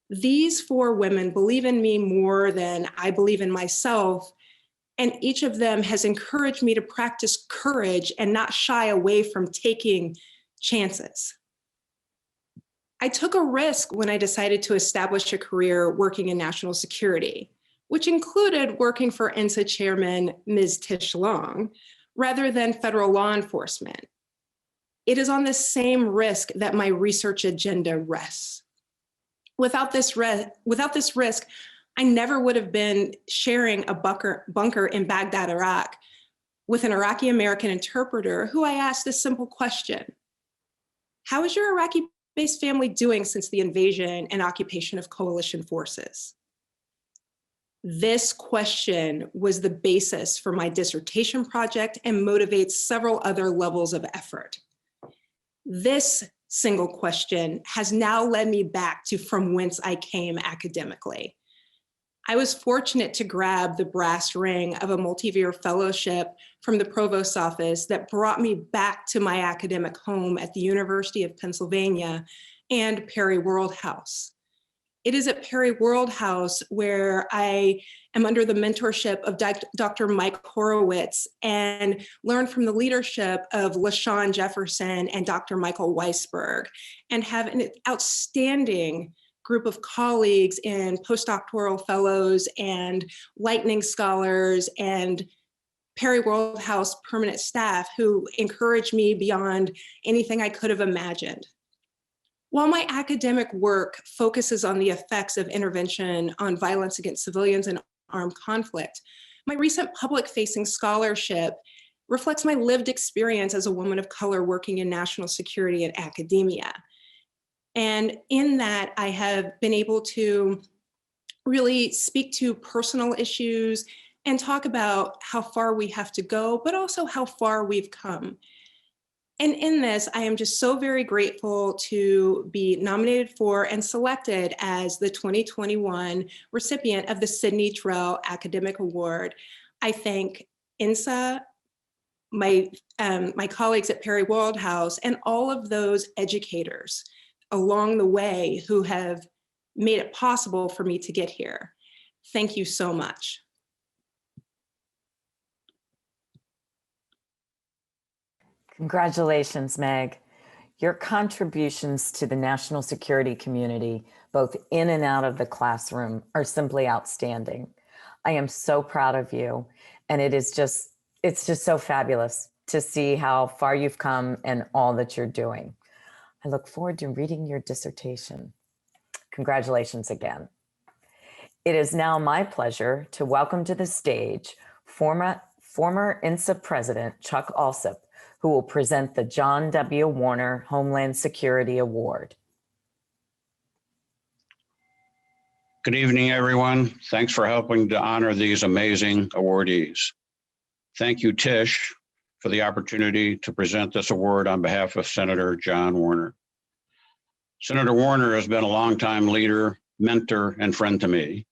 These 4 women believe in me more than I believe in myself, and each of them has encouraged me to practice courage and not shy away from taking chances. I took a risk when I decided to establish a career working in national security, which included working for INSA Chairman Ms. Tish Long, rather than federal law enforcement. It is on the same risk that my research agenda rests. Without this risk, I never would have been sharing a bunker in Baghdad, Iraq, with an Iraqi-American interpreter who I asked a simple question: how is your Iraqi-based family doing since the invasion and occupation of coalition forces? This question was the basis for my dissertation project and motivates several other levels of effort. This single question has now led me back to from whence I came academically. I was fortunate to grab the brass ring of a multi-year fellowship from the provost's office that brought me back to my academic home at the University of Pennsylvania and Perry Worldhouse. It is at Perry Worldhouse where I am under the mentorship of Dr. Mike Horowitz and learn from the leadership of LaShawn Jefferson and Dr. Michael Weisberg, and have an outstanding group of colleagues in postdoctoral fellows and lightning scholars and Perry Worldhouse permanent staff who encouraged me beyond anything I could have imagined. While my academic work focuses on the effects of intervention on violence against civilians and armed conflict, my recent public-facing scholarship reflects my lived experience as a woman of color working in national security and academia. And in that, I have been able to really speak to personal issues and talk about how far we have to go, but also how far we've come. And in this, I am just so very grateful to be nominated for and selected as the 2021 recipient of the Sidney Drell Academic Award. I thank INSA, my colleagues at Perry Worldhouse, and all of those educators along the way who have made it possible for me to get here. Thank you so much.
Congratulations, Meg. Your contributions to the national security community, both in and out of the classroom, are simply outstanding. I am so proud of you, and it's just so fabulous to see how far you've come and all that you're doing. I look forward to reading your dissertation. Congratulations again. It is now my pleasure to welcome to the stage former INSA President Chuck Alsop, who will present the John W. Warner Homeland Security Award.
Good evening, everyone. Thanks for helping to honor these amazing awardees. Thank you, Tish, for the opportunity to present this award on behalf of Senator John Warner. Senator Warner has been a longtime leader, mentor, and friend to me.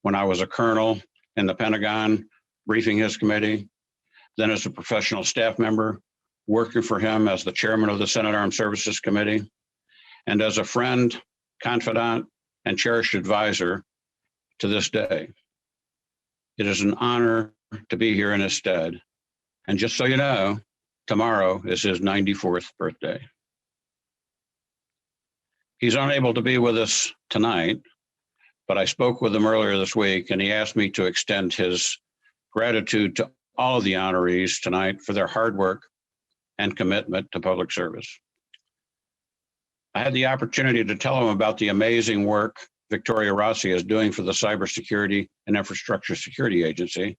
When I was a colonel in the Pentagon, briefing his committee, then as a professional staff member, working for him as the chairman of the Senate Armed Services Committee, and as a friend, confidant, and cherished advisor to this day. It is an honor to be here in his stead. And just so you know, tomorrow is his 94th birthday. He's unable to be with us tonight, but I spoke with him earlier this week, and he asked me to extend his gratitude to all of the honorees tonight for their hard work and commitment to public service. I had the opportunity to tell him about the amazing work Victoria Rossi is doing for the Cybersecurity and Infrastructure Security Agency,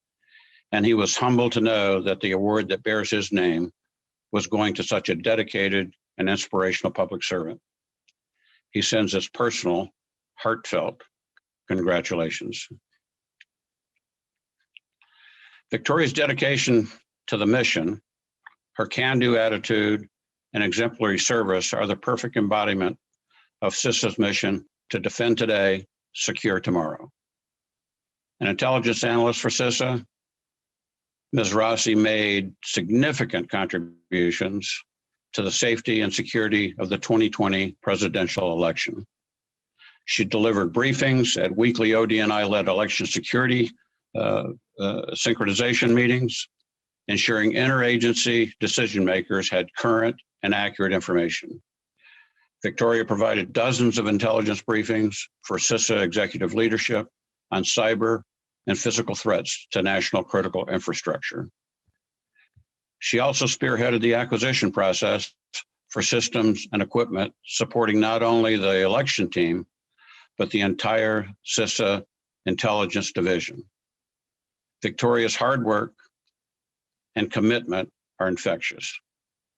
and he was humbled to know that the award that bears his name was going to such a dedicated and inspirational public servant. He sends his personal, heartfelt congratulations. Victoria's dedication to the mission, her can-do attitude, and exemplary service are the perfect embodiment of CISA's mission to defend today, secure tomorrow. An intelligence analyst for CISA, Ms. Rossi made significant contributions to the safety and security of the 2020 presidential election. She delivered briefings at weekly ODNI-led election security synchronization meetings, ensuring interagency decision makers had current and accurate information. Victoria provided dozens of intelligence briefings for CISA executive leadership on cyber and physical threats to national critical infrastructure. She also spearheaded the acquisition process for systems and equipment supporting not only the election team, but the entire CISA intelligence division. Victoria's hard work and commitment are infectious.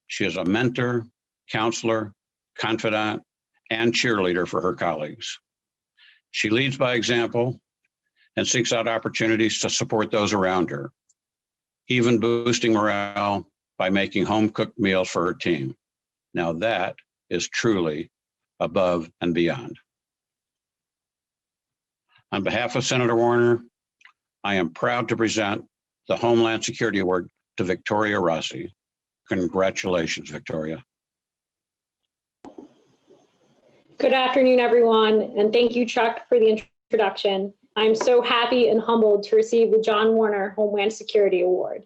She is a mentor, counselor, confidant, and cheerleader for her colleagues. She leads by example and seeks out opportunities to support those around her, even boosting morale by making home-cooked meals for her team. Now that is truly above and beyond. On behalf of Senator Warner, I am proud to present the Homeland Security Award to Victoria Rossi. Congratulations, Victoria.
Good afternoon, everyone, and thank you, Chuck, for the introduction. I'm so happy and humbled to receive the John Warner Homeland Security Award.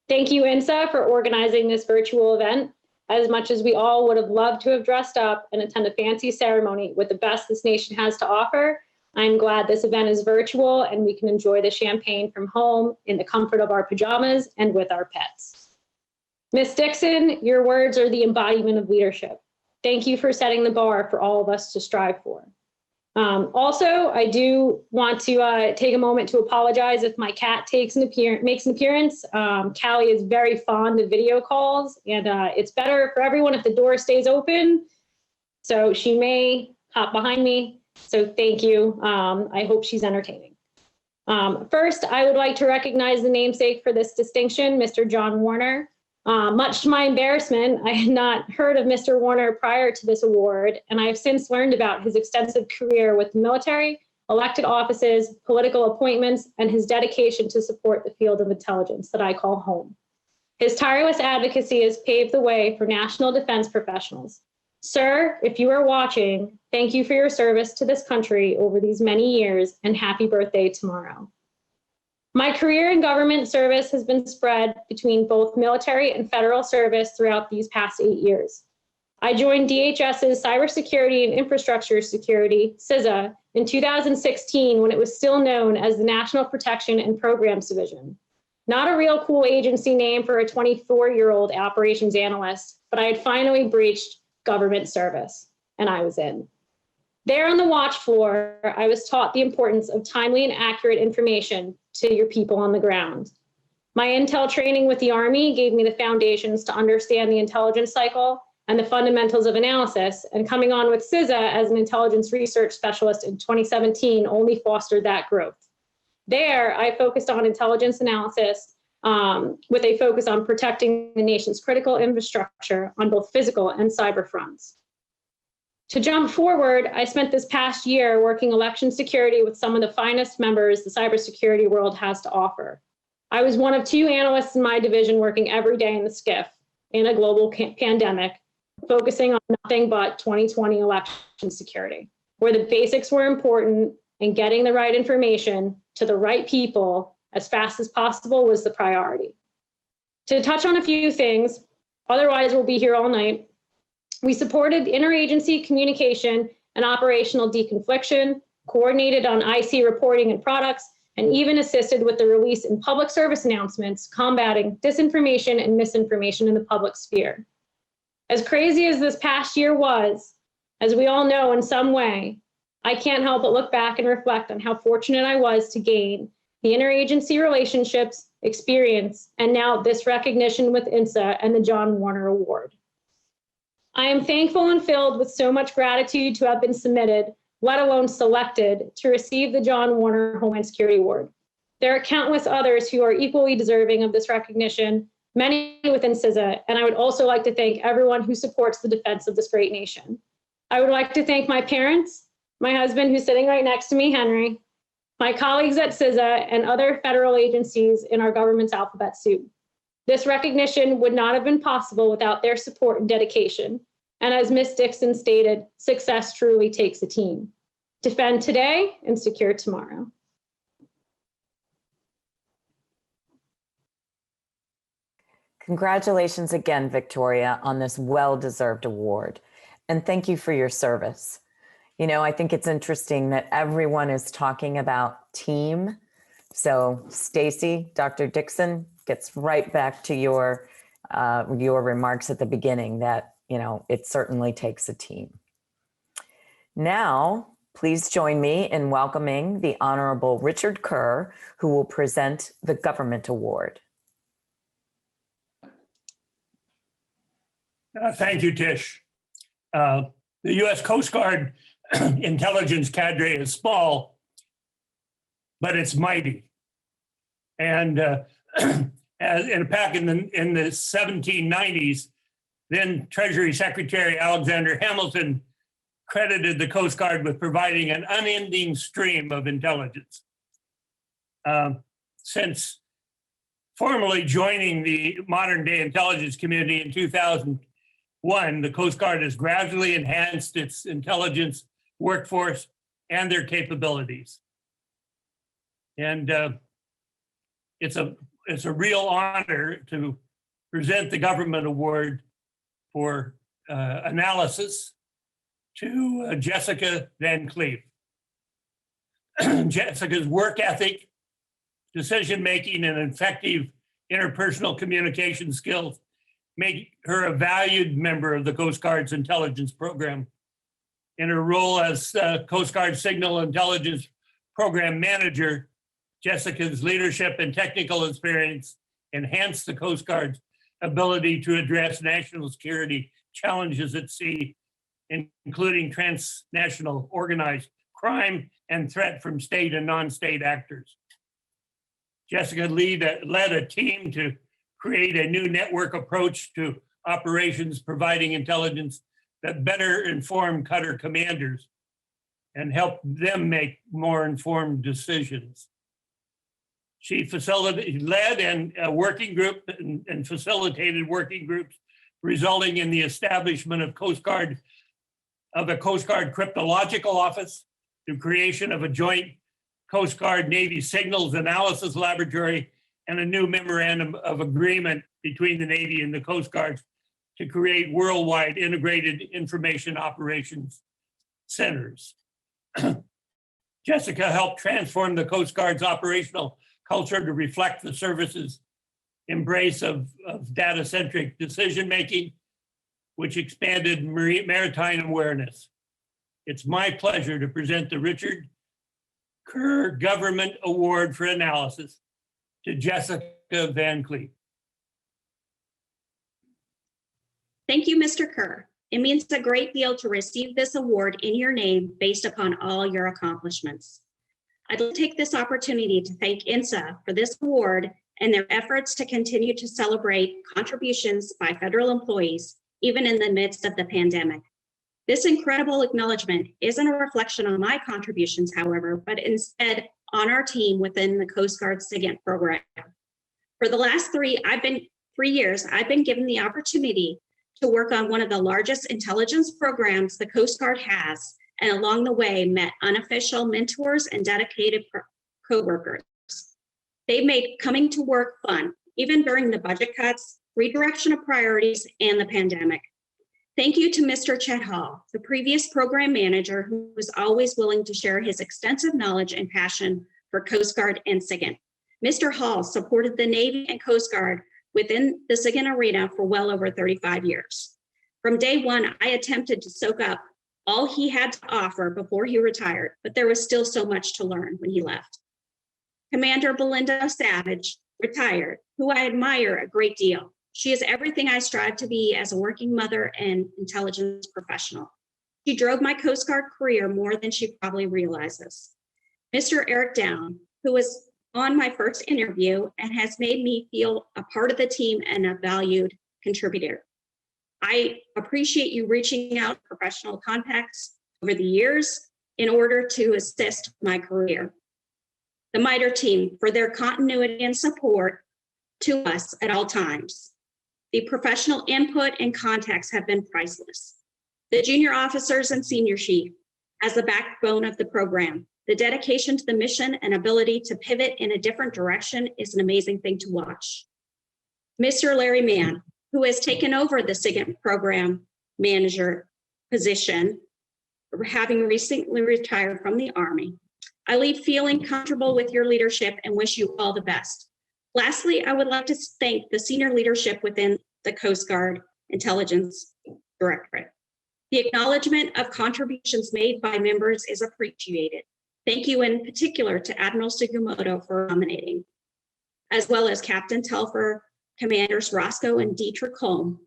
Thank you, INSA, for organizing this virtual event. As much as we all would have loved to have dressed up and attend a fancy ceremony with the best this nation has to offer, I'm glad this event is virtual and we can enjoy the champagne from home in the comfort of our pajamas and with our pets. Ms. Dixon, your words are the embodiment of leadership. Thank you for setting the bar for all of us to strive for. Also, I do want to take a moment to apologize if my cat makes an appearance. Callie is very fond of video calls, and it's better for everyone if the door stays open. So she may hop behind me. So thank you. I hope she's entertaining. First, I would like to recognize the namesake for this distinction, Mr. John Warner. Much to my embarrassment, I had not heard of Mr. Warner prior to this award, and I have since learned about his extensive career with the military, elected offices, political appointments, and his dedication to support the field of intelligence that I call home. His tireless advocacy has paved the way for national defense professionals. Sir, if you are watching, thank you for your service to this country over these many years, and happy birthday tomorrow. My career in government service has been spread between both military and federal service throughout these past 8 years. I joined DHS's Cybersecurity and Infrastructure Security, CISA, in 2016 when it was still known as the National Protection and Programs Division. Not a real cool agency name for a 24-year-old operations analyst, but I had finally breached government service, and I was in. There on the watch floor, I was taught the importance of timely and accurate information to your people on the ground. My intel training with the Army gave me the foundations to understand the intelligence cycle and the fundamentals of analysis, and coming on with CISA as an intelligence research specialist in 2017 only fostered that growth. There, I focused on intelligence analysis with a focus on protecting the nation's critical infrastructure on both physical and cyber fronts. To jump forward, I spent this past year working election security with some of the finest members the cybersecurity world has to offer. I was one of 2 analysts in my division working every day in the SCIF in a global pandemic, focusing on nothing but 2020 election security, where the basics were important and getting the right information to the right people as fast as possible was the priority. To touch on a few things, otherwise we'll be here all night, we supported interagency communication and operational deconfliction, coordinated on IC reporting and products, and even assisted with the release in public service announcements combating disinformation and misinformation in the public sphere. As crazy as this past year was, as we all know in some way, I can't help but look back and reflect on how fortunate I was to gain the interagency relationships, experience, and now this recognition with INSA and the John Warner Award. I am thankful and filled with so much gratitude to have been submitted, let alone selected, to receive the John Warner Homeland Security Award. There are countless others who are equally deserving of this recognition, many within CISA, and I would also like to thank everyone who supports the defense of this great nation. I would like to thank my parents, my husband who's sitting right next to me, Henry, my colleagues at CISA, and other federal agencies in our government's alphabet soup. This recognition would not have been possible without their support and dedication. And as Ms. Dixon stated, success truly takes a team. Defend today and secure tomorrow.
Congratulations again, Victoria, on this well-deserved award. And thank you for your service. You know, I think it's interesting that everyone is talking about team. So Stacey, Dr. Dixon, gets right back to your remarks at the beginning that, you know, it certainly takes a team. Now, please join me in welcoming the Honorable Richard Kerr, who will present the Government Award.
Thank you, Tish. The U.S. Coast Guard intelligence cadre is small, but it's mighty. And back in the 1790s, then Treasury Secretary Alexander Hamilton credited the Coast Guard with providing an unending stream of intelligence. Since formally joining the modern day intelligence community in 2001, the Coast Guard has gradually enhanced its intelligence workforce and their capabilities. And it's a real honor to present the Government Award for analysis to Jessica Van Cleef. Jessica's work ethic, decision-making, and effective interpersonal communication skills make her a valued member of the Coast Guard's intelligence program. In her role as Coast Guard Signal Intelligence Program Manager, Jessica's leadership and technical experience enhanced the Coast Guard's ability to address national security challenges at sea, including transnational organized crime and threat from state and non-state actors. Jessica led a team to create a new network approach to operations, providing intelligence that better inform cutter commanders and help them make more informed decisions. She led a working group and facilitated working groups, resulting in the establishment of a Coast Guard Cryptological Office, the creation of a joint Coast Guard Navy Signals Analysis Laboratory, and a new memorandum of agreement between the Navy and the Coast Guard to create worldwide integrated information operations centers. Jessica helped transform the Coast Guard's operational culture to reflect the service's embrace of data-centric decision-making, which expanded maritime awareness. It's my pleasure to present the Richard Kerr Government Award for Analysis to Jessica Van Cleef.
Thank you, Mr. Kerr. It means a great deal to receive this award in your name based upon all your accomplishments. I'd like to take this opportunity to thank INSA for this award and their efforts to continue to celebrate contributions by federal employees, even in the midst of the pandemic. This incredible acknowledgement isn't a reflection on my contributions, however, but instead on our team within the Coast Guard SIGINT program. For the last 3 years, I've been given the opportunity to work on one of the largest intelligence programs the Coast Guard has, and along the way met unofficial mentors and dedicated co-workers. They've made coming to work fun, even during the budget cuts, redirection of priorities, and the pandemic. Thank you to Mr. Chet Hall, the previous program manager, who was always willing to share his extensive knowledge and passion for Coast Guard and SIGINT. Mr. Hall supported the Navy and Coast Guard within the SIGINT arena for well over 35 years. From day one, I attempted to soak up all he had to offer before he retired, but there was still so much to learn when he left. Commander Belinda Savage retired, who I admire a great deal. She is everything I strive to be as a working mother and intelligence professional. She drove my Coast Guard career more than she probably realizes. Mr. Eric Down, who was on my first interview and has made me feel a part of the team and a valued contributor. I appreciate you reaching out to professional contacts over the years in order to assist my career. The MITRE team for their continuity and support to us at all times. The professional input and contacts have been priceless. The junior officers and senior chief as the backbone of the program. The dedication to the mission and ability to pivot in a different direction is an amazing thing to watch. Mr. Larry Mann, who has taken over the SIGINT program manager position, having recently retired from the Army. I leave feeling comfortable with your leadership and wish you all the best. Lastly, I would like to thank the senior leadership within the Coast Guard Intelligence Directorate. The acknowledgement of contributions made by members is appreciated. Thank you in particular to Admiral Sugimoto for nominating, as well as Captain Telfer, Commanders Roscoe and Dietrich Holm,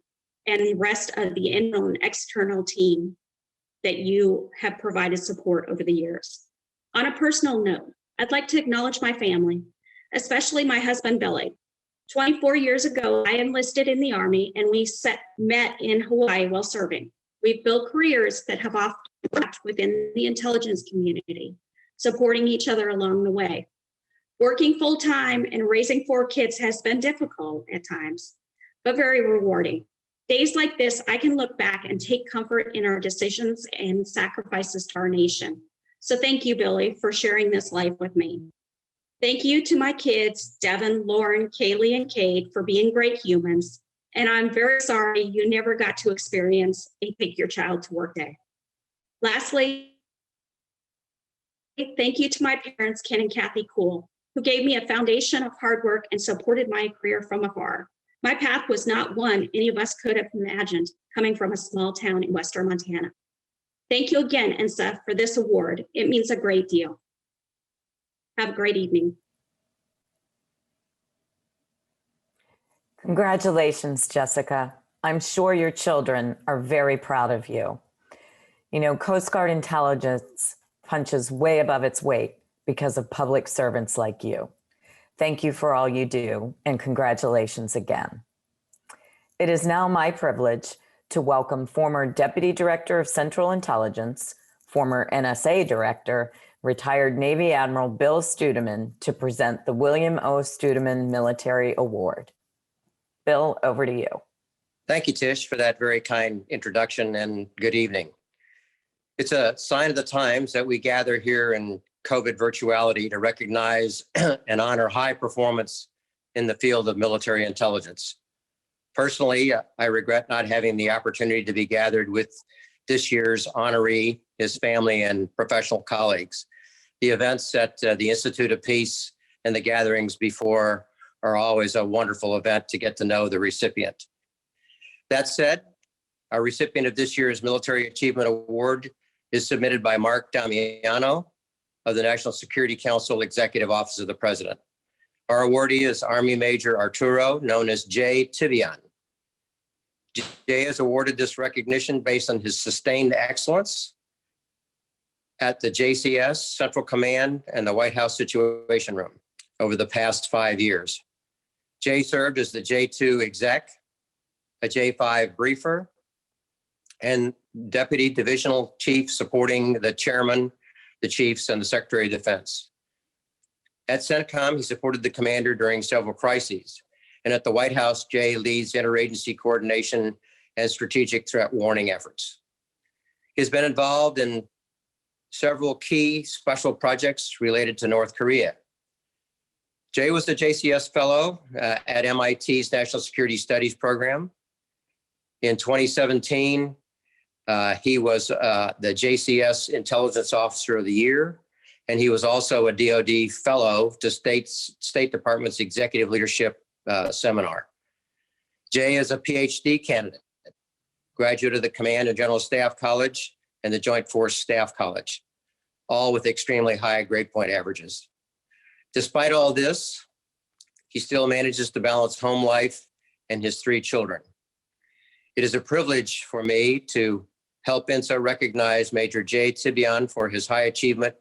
and the rest of the internal and external team that you have provided support over the years. On a personal note, I'd like to acknowledge my family, especially my husband, Billy. 24 years ago, I enlisted in the Army and we met in Hawaii while serving. We've built careers that have often worked within the intelligence community, supporting each other along the way. Working full-time and raising 4 kids has been difficult at times, but very rewarding. Days like this, I can look back and take comfort in our decisions and sacrifices to our nation. So thank you, Billy, for sharing this life with me. Thank you to my kids, Devin, Lauren, Kaylee, and Cade, for being great humans. And I'm very sorry you never got to experience a take your child to work day. Lastly, thank you to my parents, Ken and Kathy Cool, who gave me a foundation of hard work and supported my career from afar. My path was not one any of us could have imagined coming from a small town in Western Montana. Thank you again, INSA, for this award. It means a great deal. Have a great evening.
Congratulations, Jessica. I'm sure your children are very proud of you. You know, Coast Guard intelligence punches way above its weight because of public servants like you. Thank you for all you do, and congratulations again. It is now my privilege to welcome former Deputy Director of Central Intelligence, former NSA Director, retired Navy Admiral Bill Studeman, to present the William O. Studeman Military Award. Bill, over to you.
Thank you, Tish, for that very kind introduction, and good evening. It's a sign of the times that we gather here in COVID virtuality to recognize and honor high performance in the field of military intelligence. Personally, I regret not having the opportunity to be gathered with this year's honoree, his family, and professional colleagues. The events at the Institute of Peace and the gatherings before are always a wonderful event to get to know the recipient. That said, our recipient of this year's Military Achievement Award is submitted by Mark Damiano of the National Security Council Executive Office of the President. Our awardee is Army Major Arturo, known as Jay Tibian. Jay is awarded this recognition based on his sustained excellence at the JCS, Central Command, and the White House Situation Room over the past 5 years. Jay served as the J2 exec, a J5 briefer, and deputy divisional chief supporting the chairman, the chiefs, and the Secretary of Defense. At CENTCOM, he supported the commander during several crises. And at the White House, Jay leads interagency coordination and strategic threat warning efforts. He's been involved in several key special projects related to North Korea. Jay was a JCS fellow at MIT's National Security Studies program. In 2017, he was the JCS Intelligence Officer of the Year, and he was also a DoD fellow to State Department's Executive Leadership Seminar. Jay is a PhD candidate, graduate of the Command and General Staff College and the Joint Force Staff College, all with extremely high grade point averages. Despite all this, he still manages to balance home life and his 3 children. It is a privilege for me to help INSA recognize Major Jay Tibian for his high achievement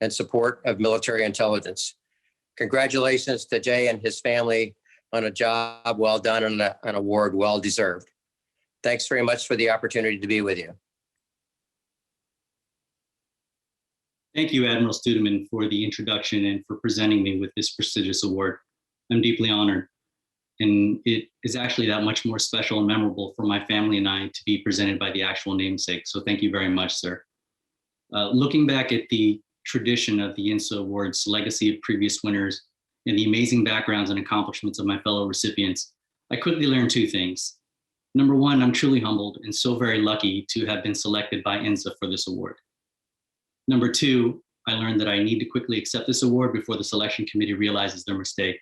and support of military intelligence. Congratulations to Jay and his family on a job well done and an award well deserved. Thanks very much for the opportunity to be with you.
Thank you, Admiral Studeman, for the introduction and for presenting me with this prestigious award. I'm deeply honored. And it is actually that much more special and memorable for my family and I to be presented by the actual namesake. So thank you very much, sir. Looking back at the tradition of the INSA Awards, legacy of previous winners, and the amazing backgrounds and accomplishments of my fellow recipients, I quickly learned 2 things. Number one, I'm truly humbled and so very lucky to have been selected by INSA for this award. Number 2, I learned that I need to quickly accept this award before the selection committee realizes their mistake.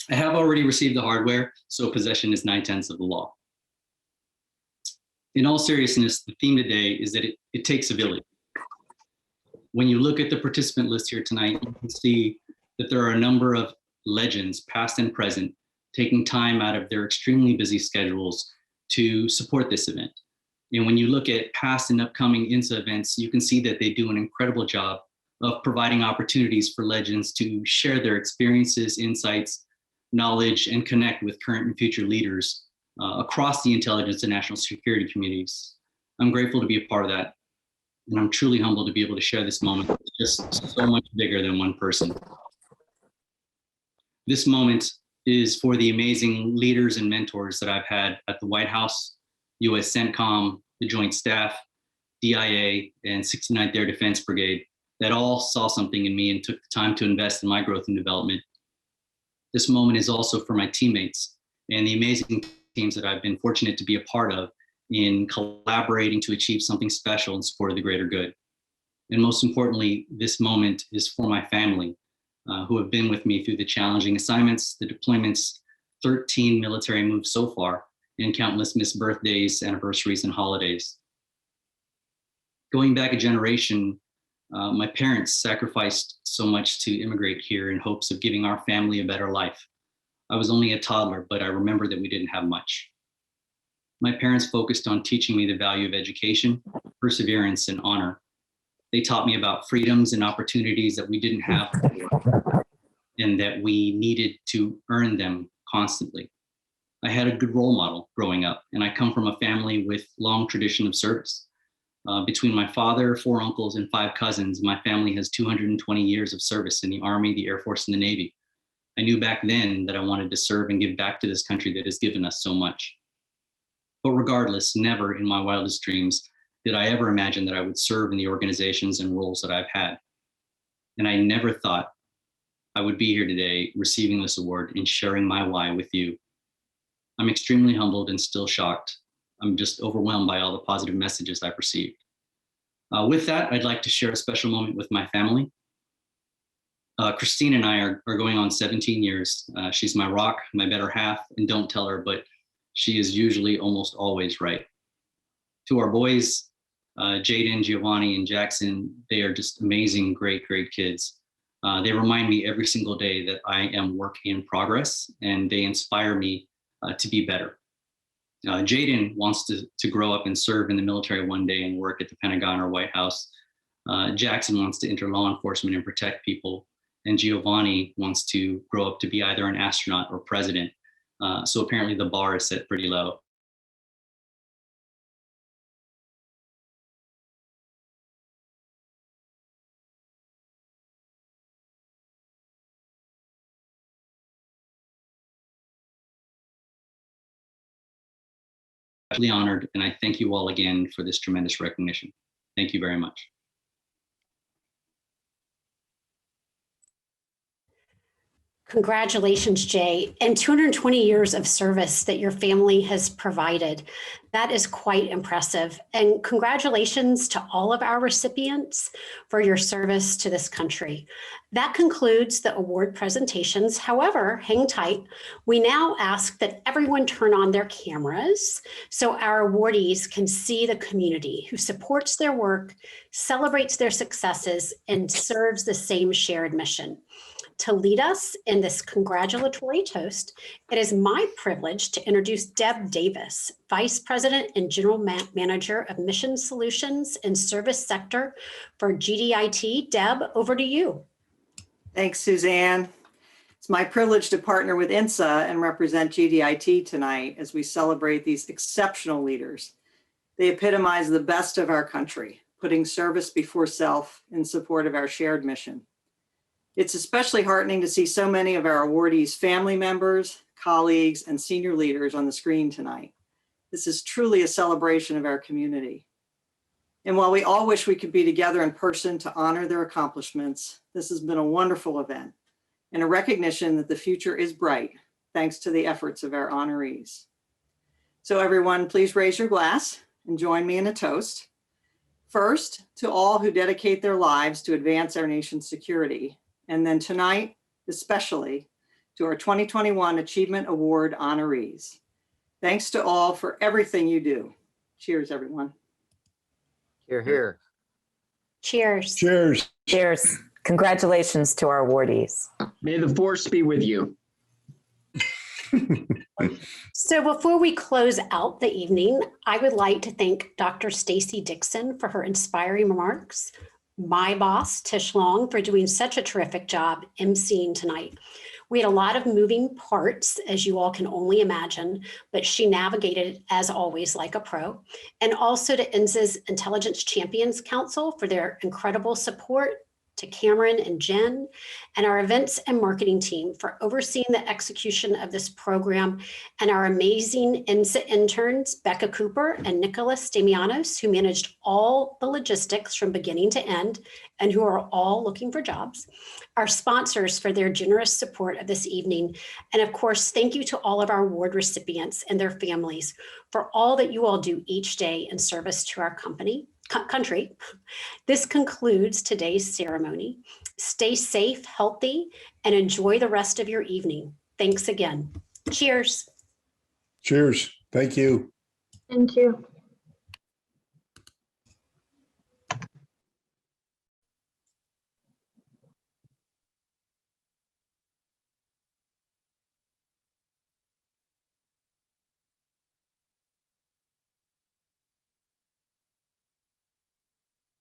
I have already received the hardware, so possession is 9/10 of the law. In all seriousness, the theme today is that it takes a village. When you look at the participant list here tonight, you can see that there are a number of legends, past and present, taking time out of their extremely busy schedules to support this event. And when you look at past and upcoming INSA events, you can see that they do an incredible job of providing opportunities for legends to share their experiences, insights, knowledge, and connect with current and future leaders across the intelligence and national security communities. I'm grateful to be a part of that. And I'm truly humbled to be able to share this moment. It's just so much bigger than one person. This moment is for the amazing leaders and mentors that I've had at the White House, US CENTCOM, the Joint Staff, DIA, and 69th Air Defense Brigade that all saw something in me and took the time to invest in my growth and development. This moment is also for my teammates and the amazing teams that I've been fortunate to be a part of in collaborating to achieve something special in support of the greater good. And most importantly, this moment is for my family who have been with me through the challenging assignments, the deployments, 13 military moves so far, and countless missed birthdays, anniversaries, and holidays. Going back a generation, my parents sacrificed so much to immigrate here in hopes of giving our family a better life. I was only a toddler, but I remember that we didn't have much. My parents focused on teaching me the value of education, perseverance, and honor. They taught me about freedoms and opportunities that we didn't have before, and that we needed to earn them constantly. I had a good role model growing up, and I come from a family with long tradition of service. Between my father, 4 uncles, and 5 cousins, my family has 220 years of service in the Army, the Air Force, and the Navy. I knew back then that I wanted to serve and give back to this country that has given us so much. But regardless, never in my wildest dreams did I ever imagine that I would serve in the organizations and roles that I've had. And I never thought I would be here today receiving this award and sharing my why with you. I'm extremely humbled and still shocked. I'm just overwhelmed by all the positive messages I've received. With that, I'd like to share a special moment with my family. Christine and I are going on 17 years. She's my rock, my better half, and don't tell her, but she is usually almost always right. To our boys, Jaden, Giovanni, and Jackson, they are just amazing, great kids. They remind me every single day that I am work in progress, and they inspire me to be better. Jaden wants to grow up and serve in the military one day and work at the Pentagon or White House. Jackson wants to enter law enforcement and protect people. And Giovanni wants to grow up to be either an astronaut or president. So apparently the bar is set pretty low. Really honored, and I thank you all again for this tremendous recognition. Thank you very much.
Congratulations, Jay, and 220 years of service that your family has provided. That is quite impressive. And congratulations to all of our recipients for your service to this country. That concludes the award presentations. However, hang tight. We now ask that everyone turn on their cameras so our awardees can see the community who supports their work, celebrates their successes, and serves the same shared mission. To lead us in this congratulatory toast, it is my privilege to introduce Deb Davis, Vice President and General Manager of Mission Solutions and Service Sector for GDIT. Deb, over to you.
Thanks, Suzanne. It's my privilege to partner with INSA and represent GDIT tonight as we celebrate these exceptional leaders. They epitomize the best of our country, putting service before self in support of our shared mission. It's especially heartening to see so many of our awardees' family members, colleagues, and senior leaders on the screen tonight. This is truly a celebration of our community. And while we all wish we could be together in person to honor their accomplishments, this has been a wonderful event and a recognition that the future is bright thanks to the efforts of our honorees. So everyone, please raise your glass and join me in a toast. First, to all who dedicate their lives to advance our nation's security. And then tonight, especially, to our 2021 Achievement Award honorees. Thanks to all for everything you do. Cheers, everyone.
Hear, hear.
Cheers.
Cheers.
Cheers. Congratulations to our awardees.
May the force be with you.
So before we close out the evening, I would like to thank Dr. Stacey Dixon for her inspiring remarks, my boss, Tish Long, for doing such a terrific job emceeing tonight. We had a lot of moving parts, as you all can only imagine, but she navigated, as always, like a pro. And also to INSA's Intelligence Champions Council for their incredible support, to Cameron and Jen, and our events and marketing team for overseeing the execution of this program, and our amazing INSA interns, Becca Cooper and Nicholas Damianos, who managed all the logistics from beginning to end, and who are all looking for jobs, our sponsors for their generous support of this evening, and of course, thank you to all of our award recipients and their families for all that you all do each day in service to our country. This concludes today's ceremony. Stay safe, healthy, and enjoy the rest of your evening. Thanks again. Cheers.
Cheers. Thank you.
Thank you.